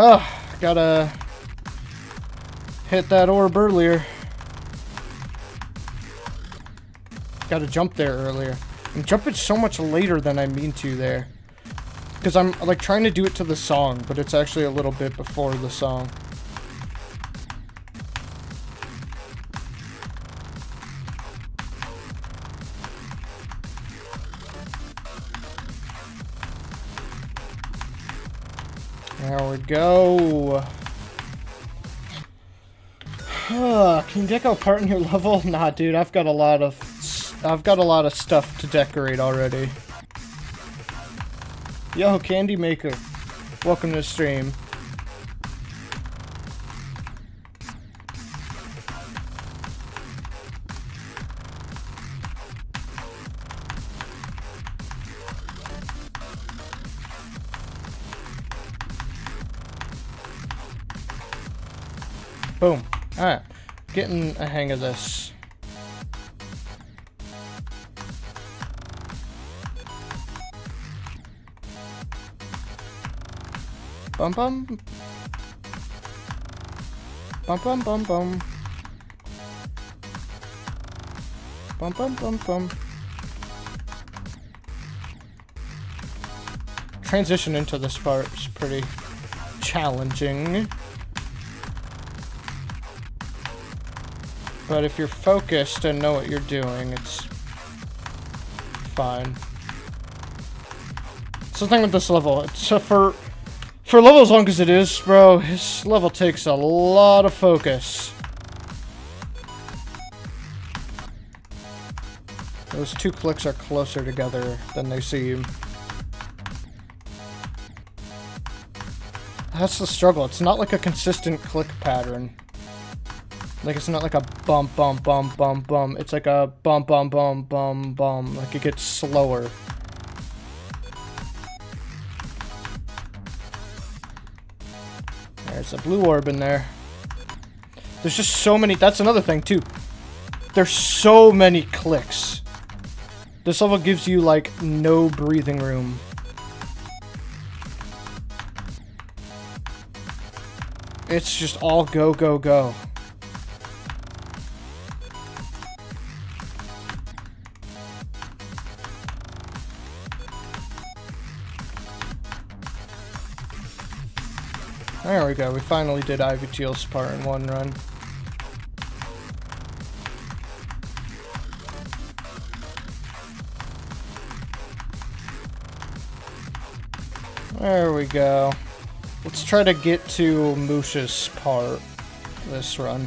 Oh, gotta hit that orb earlier. Gotta jump there earlier. I'm jumping so much later than I mean to there. Because I'm, like, trying to do it to the song, but it's actually a little bit before the song. There we go. Can you deck out part in your level? Nah, dude, I've got a lot of stuff to decorate already. Yo, Candy Maker, welcome to the stream. Boom. Alright. Getting a hang of this. Bum bum. Bum bum bum bum. Bum bum bum bum. Transition into this part is pretty challenging. But if you're focused and know what you're doing, it's fine. It's the thing with this level. It's for a level as long as it is, bro, this level takes a lot of focus. Those two clicks are closer together than they seem. That's the struggle. It's not like a consistent click pattern. Like, it's not like a bump, bump, bump, bump, bump. It's like a bump, bump, bump, bump, bump. Like, it gets slower. There's a blue orb in there. There's just so many... That's another thing, too. There's so many clicks. This level gives you, like, no breathing room. It's just all go, go, go. There we go, we finally did Ivy Teal's part in one run. There we go. Let's try to get to Moose's part this run.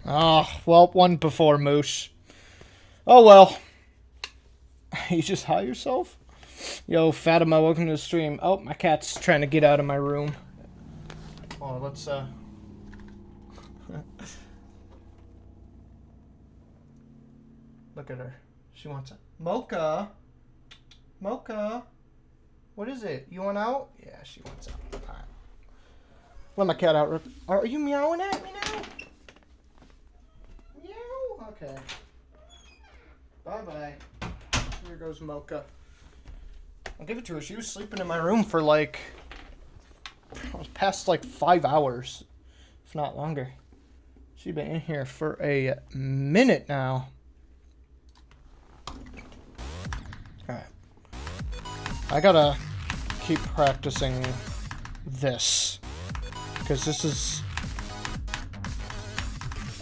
Oh, well, one before Moose. Oh, well. You just high yourself? Yo, Fatima, welcome to the stream. Oh, my cat's trying to get out of my room. Oh, let's, Look at her. She wants it. Mocha? Mocha? What is it? You want out? Yeah, she wants out. Alright. Let my cat out. Are you meowing at me now? Meow? Okay. Bye-bye. Here goes Mocha. I'll give it to her. She was sleeping in my room for like... past like 5 hours. If not longer. She's been in here for a minute now. Alright. I gotta keep practicing this. Because this is...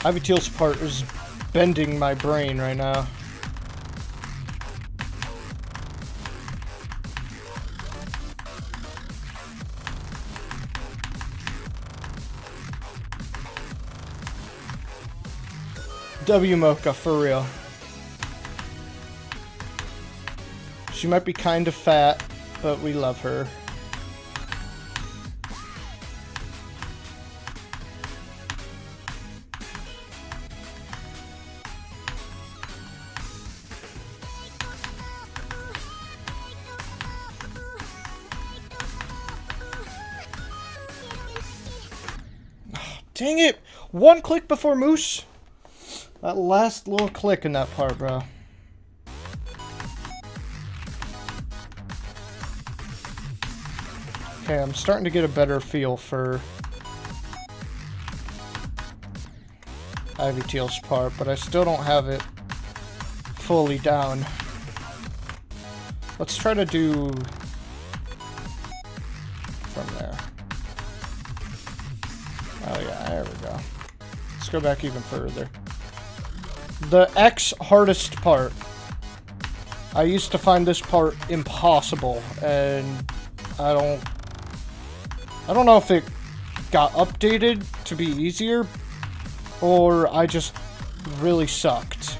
Ivy Teal's part is bending my brain right now. W Mocha, for real. She might be kind of fat, but we love her. Dang it! One click before Moose! That last little click in that part, bro. Okay, I'm starting to get a better feel for Ivy Teal's part, but I still don't have it fully down. Let's try to do from there. Oh yeah, there we go. Let's go back even further. The X hardest part. I used to find this part impossible, and I don't know if it got updated to be easier, or I just really sucked.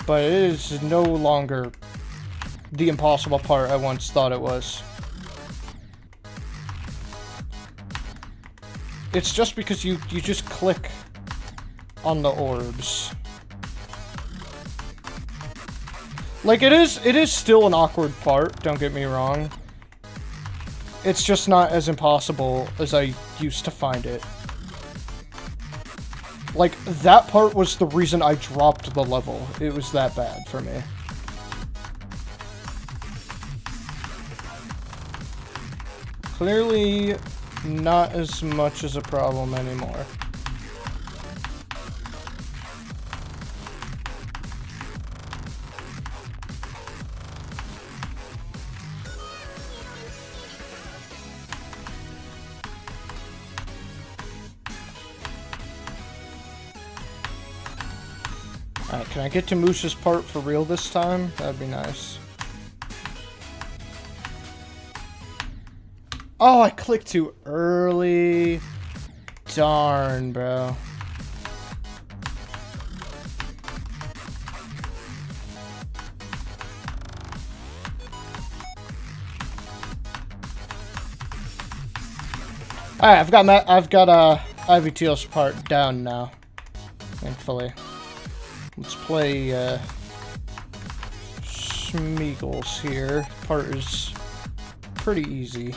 But it is no longer the impossible part I once thought it was. It's just because you just click on the orbs. Like, it is still an awkward part, don't get me wrong. It's just not as impossible as I used to find it. Like, that part was the reason I dropped the level. It was that bad for me. Clearly, not as much as a problem anymore. Alright, can I get to Moose's part for real this time? That'd be nice. Oh, I clicked too early. Darn, bro. Alright, I've got Ivy Teal's part down now. Thankfully. Let's play Schmeagles here. Part is pretty easy.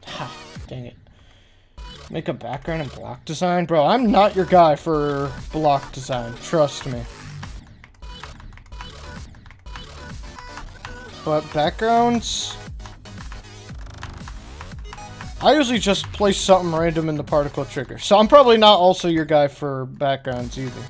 Ha, dang it. Make a background and block design? Bro, I'm not your guy for block design. Trust me. But backgrounds... I usually just place something random in the particle trigger. So I'm probably not also your guy for backgrounds either.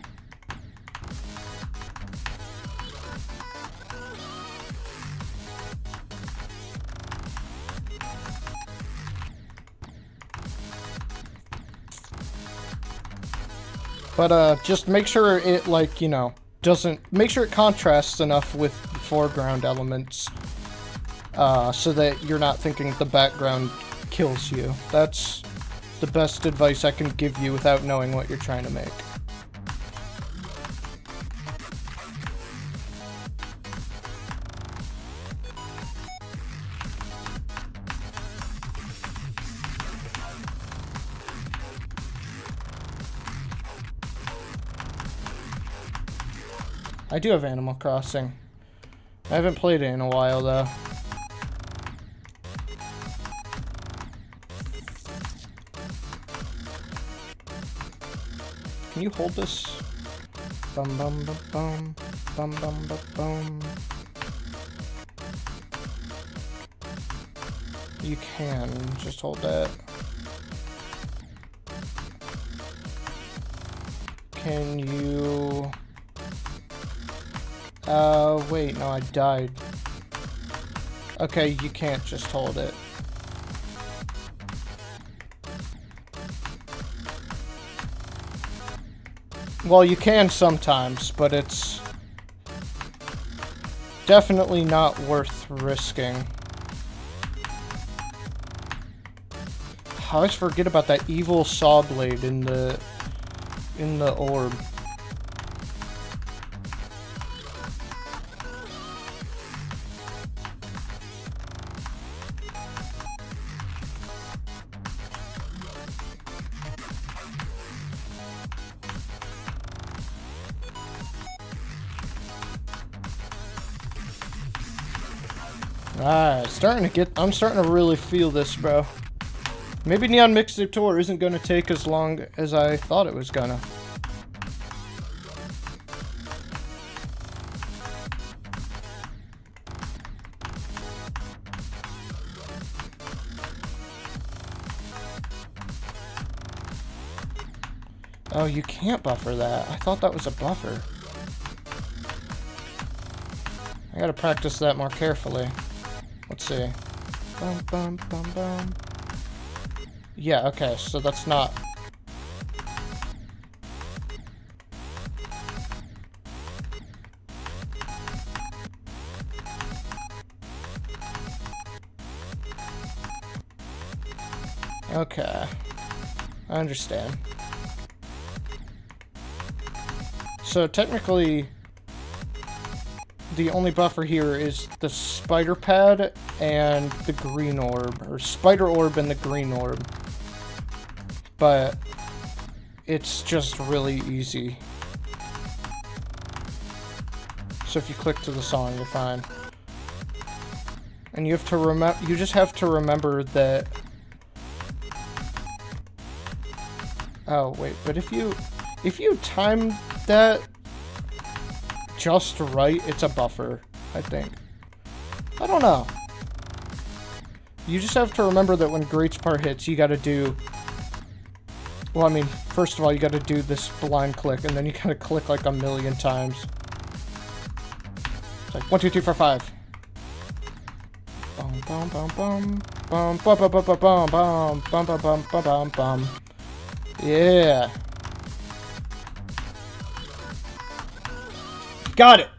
But, just make sure it, like, you know, doesn't... Make sure it contrasts enough with the foreground elements. So that you're not thinking the background kills you. That's the best advice I can give you without knowing what you're trying to make. I do have Animal Crossing. I haven't played it in a while, though. Can you hold this? Bum bum bum bum bum bum bum bum. You can just hold that. Can you... wait, no, I died. Okay, you can't just hold it. Well, you can sometimes, but it's definitely not worth risking. I always forget about that evil saw blade in the orb. Alright, I'm starting to really feel this, bro. Maybe Neon Mixtape Tour isn't gonna take as long as I thought it was gonna. Oh, you can't buffer that. I thought that was a buffer. I gotta practice that more carefully. Let's see. Bum, bum, bum, bum. Yeah, okay, so that's not... Okay. I understand. So technically... the only buffer here is the spider pad and the green orb, or spider orb and the green orb. But it's just really easy. So if you click to the song, you're fine. And you have to you just have to remember that... Oh, wait, but if you time that just right, it's a buffer, I think. I don't know. You just have to remember that when Great's part hits, you gotta do... Well, I mean, first of all, you gotta do this blind click, and then you gotta click like a million times. It's like 1, 2, 3, 4, 5. Bum bum bum bum bum bum bum bum bum bum bum bum bum bum bum bum. Yeah. Got it!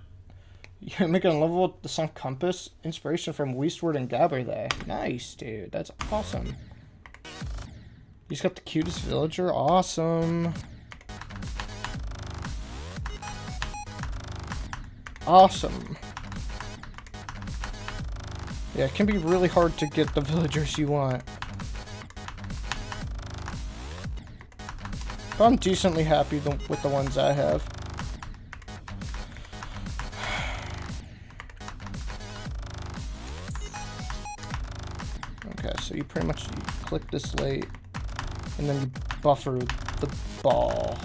You're making a level with the Sun Compass. Inspiration from Westward and Gabber there. Nice, dude. That's awesome. He's got the cutest villager. Awesome. Awesome. Yeah, it can be really hard to get the villagers you want. But I'm decently happy with the ones I have. Okay, so you pretty much click this late. And then you buffer the ball.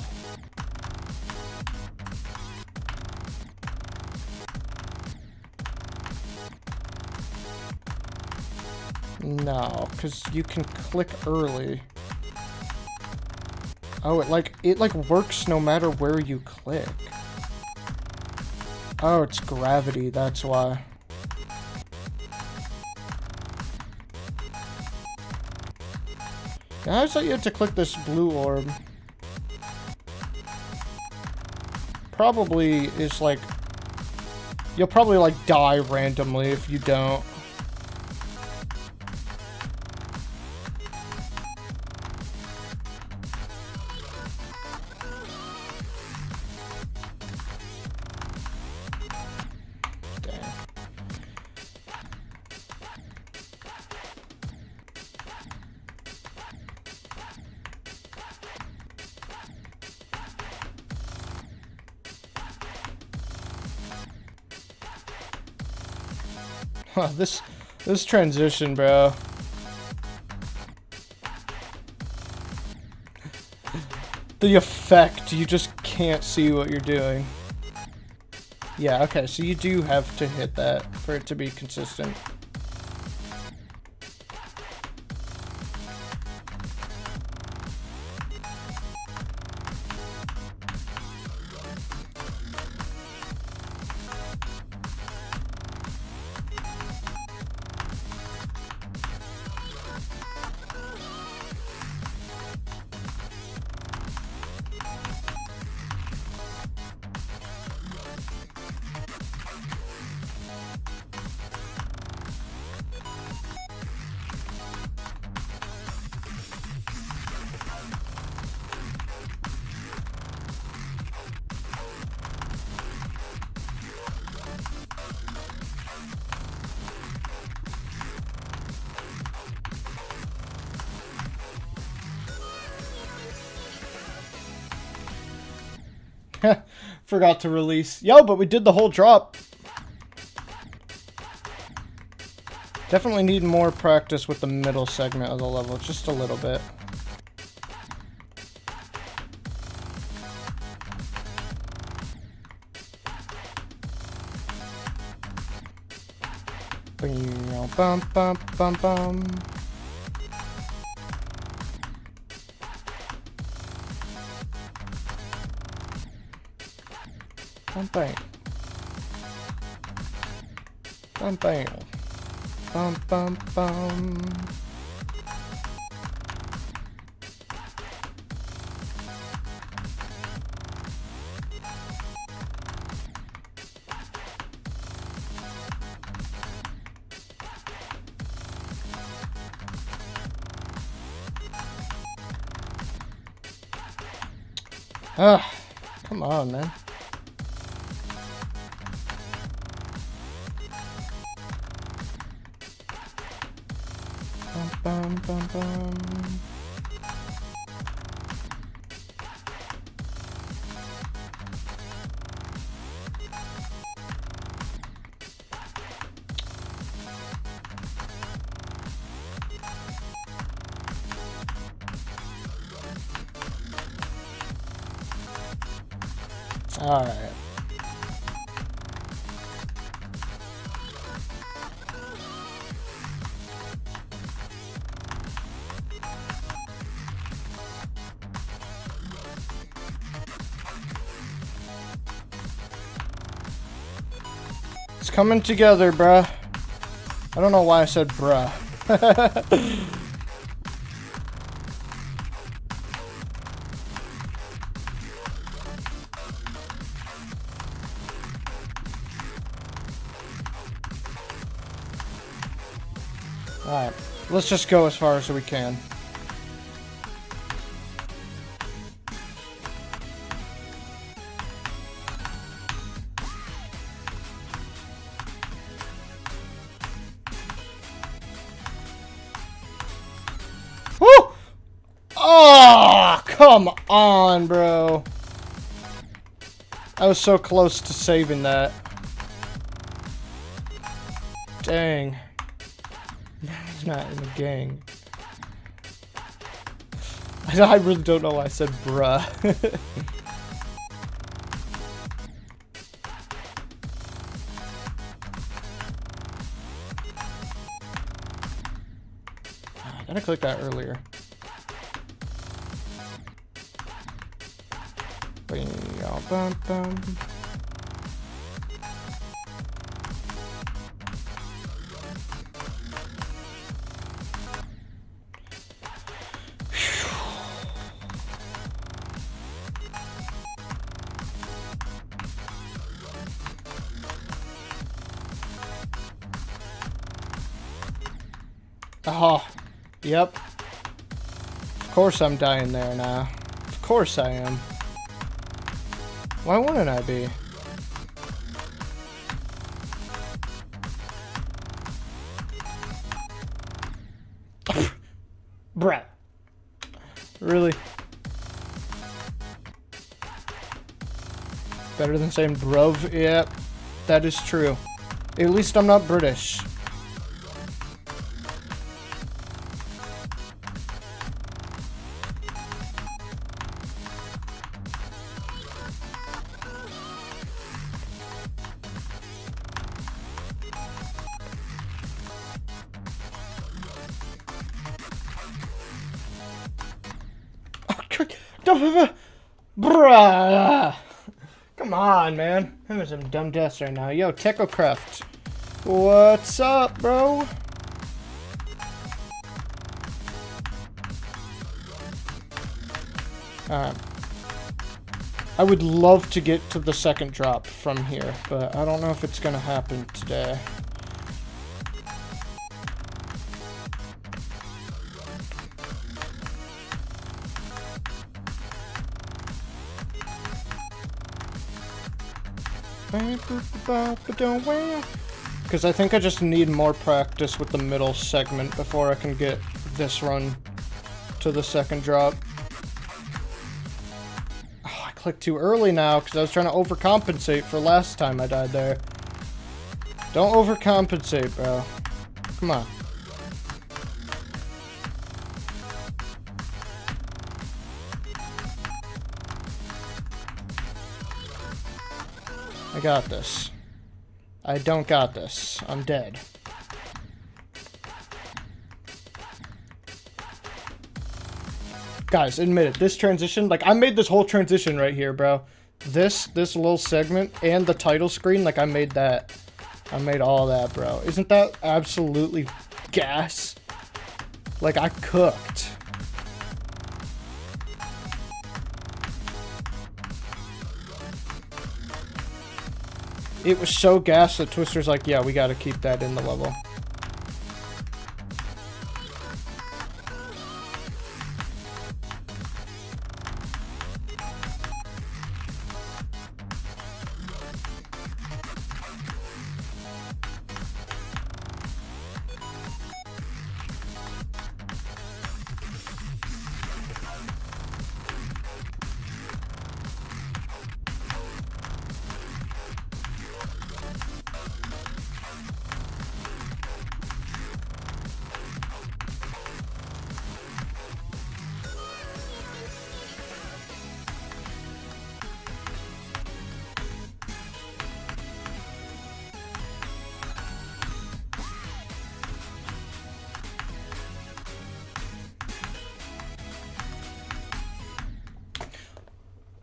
No, because you can click early. Oh, it like works no matter where you click. Oh, it's gravity, that's why. I always thought you had to click this blue orb. Probably is like... You'll probably like die randomly if you don't. Huh, this transition, bro. The effect, you just can't see what you're doing. Yeah, okay, so you do have to hit that for it to be consistent. Forgot to release. Yo, but we did the whole drop. Definitely need more practice with the middle segment of the level, just a little bit. Bum bum bum bum. Bum bang. Bum bang. Bum bum bum. Ah, come on, man. Bum, bum, bum. All right. It's coming together, bruh. I don't know why I said bruh. Alright, let's just go as far as we can. Woo! Oh, come on, bro. I was so close to saving that. Dang. He's not in the gang. I really don't know why I said bruh. I gotta click that earlier. Bum, bum. Oh, yep. Of course I'm dying there now. Of course I am. Why wouldn't I be? Bruh. Really? Better than saying bruv? Yep, that is true. At least I'm not British. Bruh. Come on, man. I'm having some dumb deaths right now. Yo, Techocraft. What's up, bro? I would love to get to the second drop from here, but I don't know if it's gonna happen today. Because I think I just need more practice with the middle segment before I can get this run to the second drop. Oh, I clicked too early now because I was trying to overcompensate for last time I died there. Don't overcompensate, bro. Come on. I got this. I don't got this. I'm dead. Guys, admit it. This transition, like, I made this whole transition right here, bro. This little segment and the title screen, like, I made that. I made all that, bro. Isn't that absolutely gas? Like, I cooked. It was so gas that Twister's like, yeah, we gotta keep that in the level.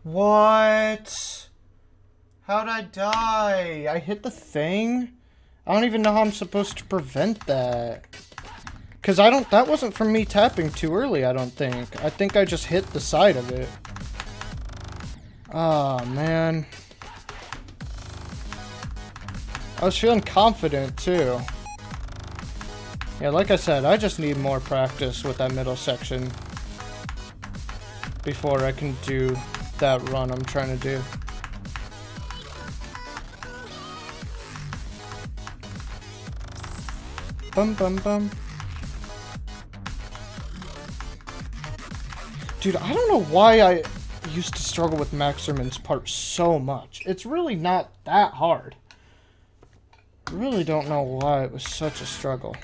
What? How'd I die? I hit the thing? I don't even know how I'm supposed to prevent that. Because that wasn't from me tapping too early, I don't think. I think I just hit the side of it. Oh, man. I was feeling confident, too. Yeah, like I said, I just need more practice with that middle section before I can do that run I'm trying to do. Bum bum bum. Dude, I don't know why I used to struggle with Maxerman's part so much. It's really not that hard. I really don't know why it was such a struggle.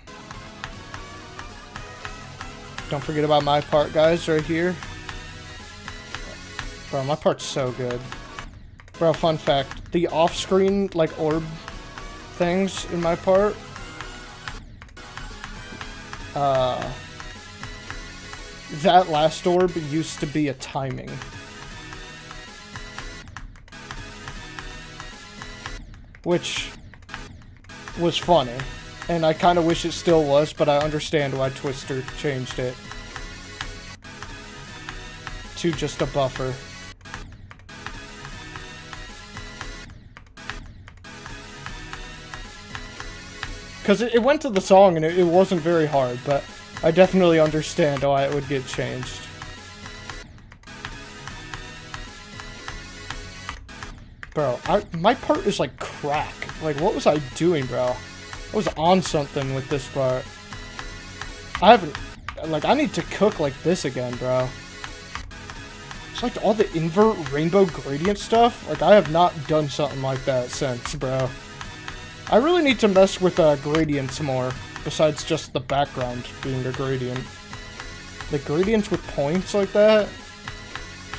Don't forget about my part, guys, right here. Bro, my part's so good. Bro, fun fact. The off-screen, like, orb things in my part, that last orb used to be a timing. Which was funny. And I kind of wish it still was, but I understand why Twister changed it to just a buffer. Because it went to the song and it wasn't very hard, but I definitely understand why it would get changed. Bro, my part is like crack. Like, what was I doing, bro? I was on something with this part. I haven't... Like, I need to cook like this again, bro. It's like all the invert rainbow gradient stuff. Like, I have not done something like that since, bro. I really need to mess with gradients more, besides just the background being a gradient. The gradients with points like that,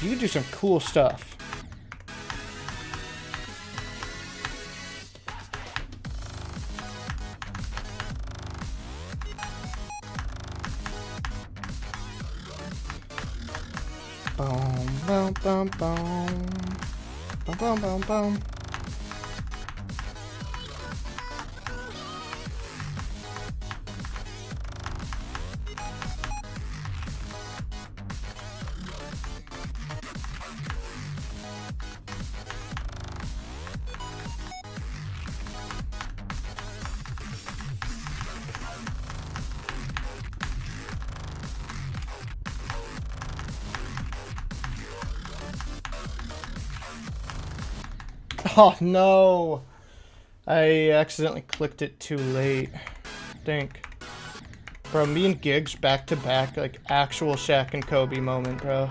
you can do some cool stuff. Boom, boom, boom, boom. Boom, boom, boom, boom. Oh no! I accidentally clicked it too late. Think. Bro, me and Giggs back to back, like actual Shaq and Kobe moment, bro.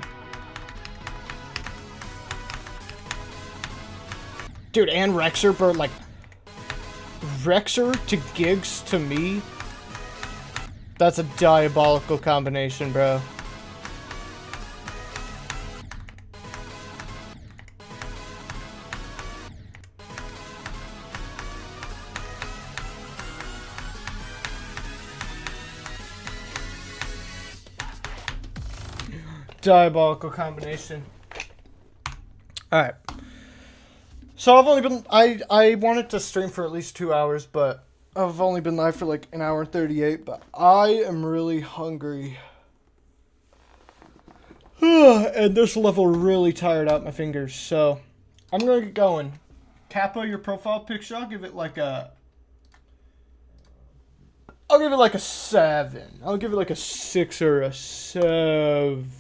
Dude, and Rexer, bro, like Rexer to Giggs to me. That's a diabolical combination, bro. Diabolical combination. Alright. So I've only been... I wanted to stream for at least 2 hours, but I've only been live for like an hour and 38, but I am really hungry. And this level really tired out my fingers, so I'm gonna get going. Kappa, your profile picture, I'll give it like a 7. I'll give it like a 6 or a 7.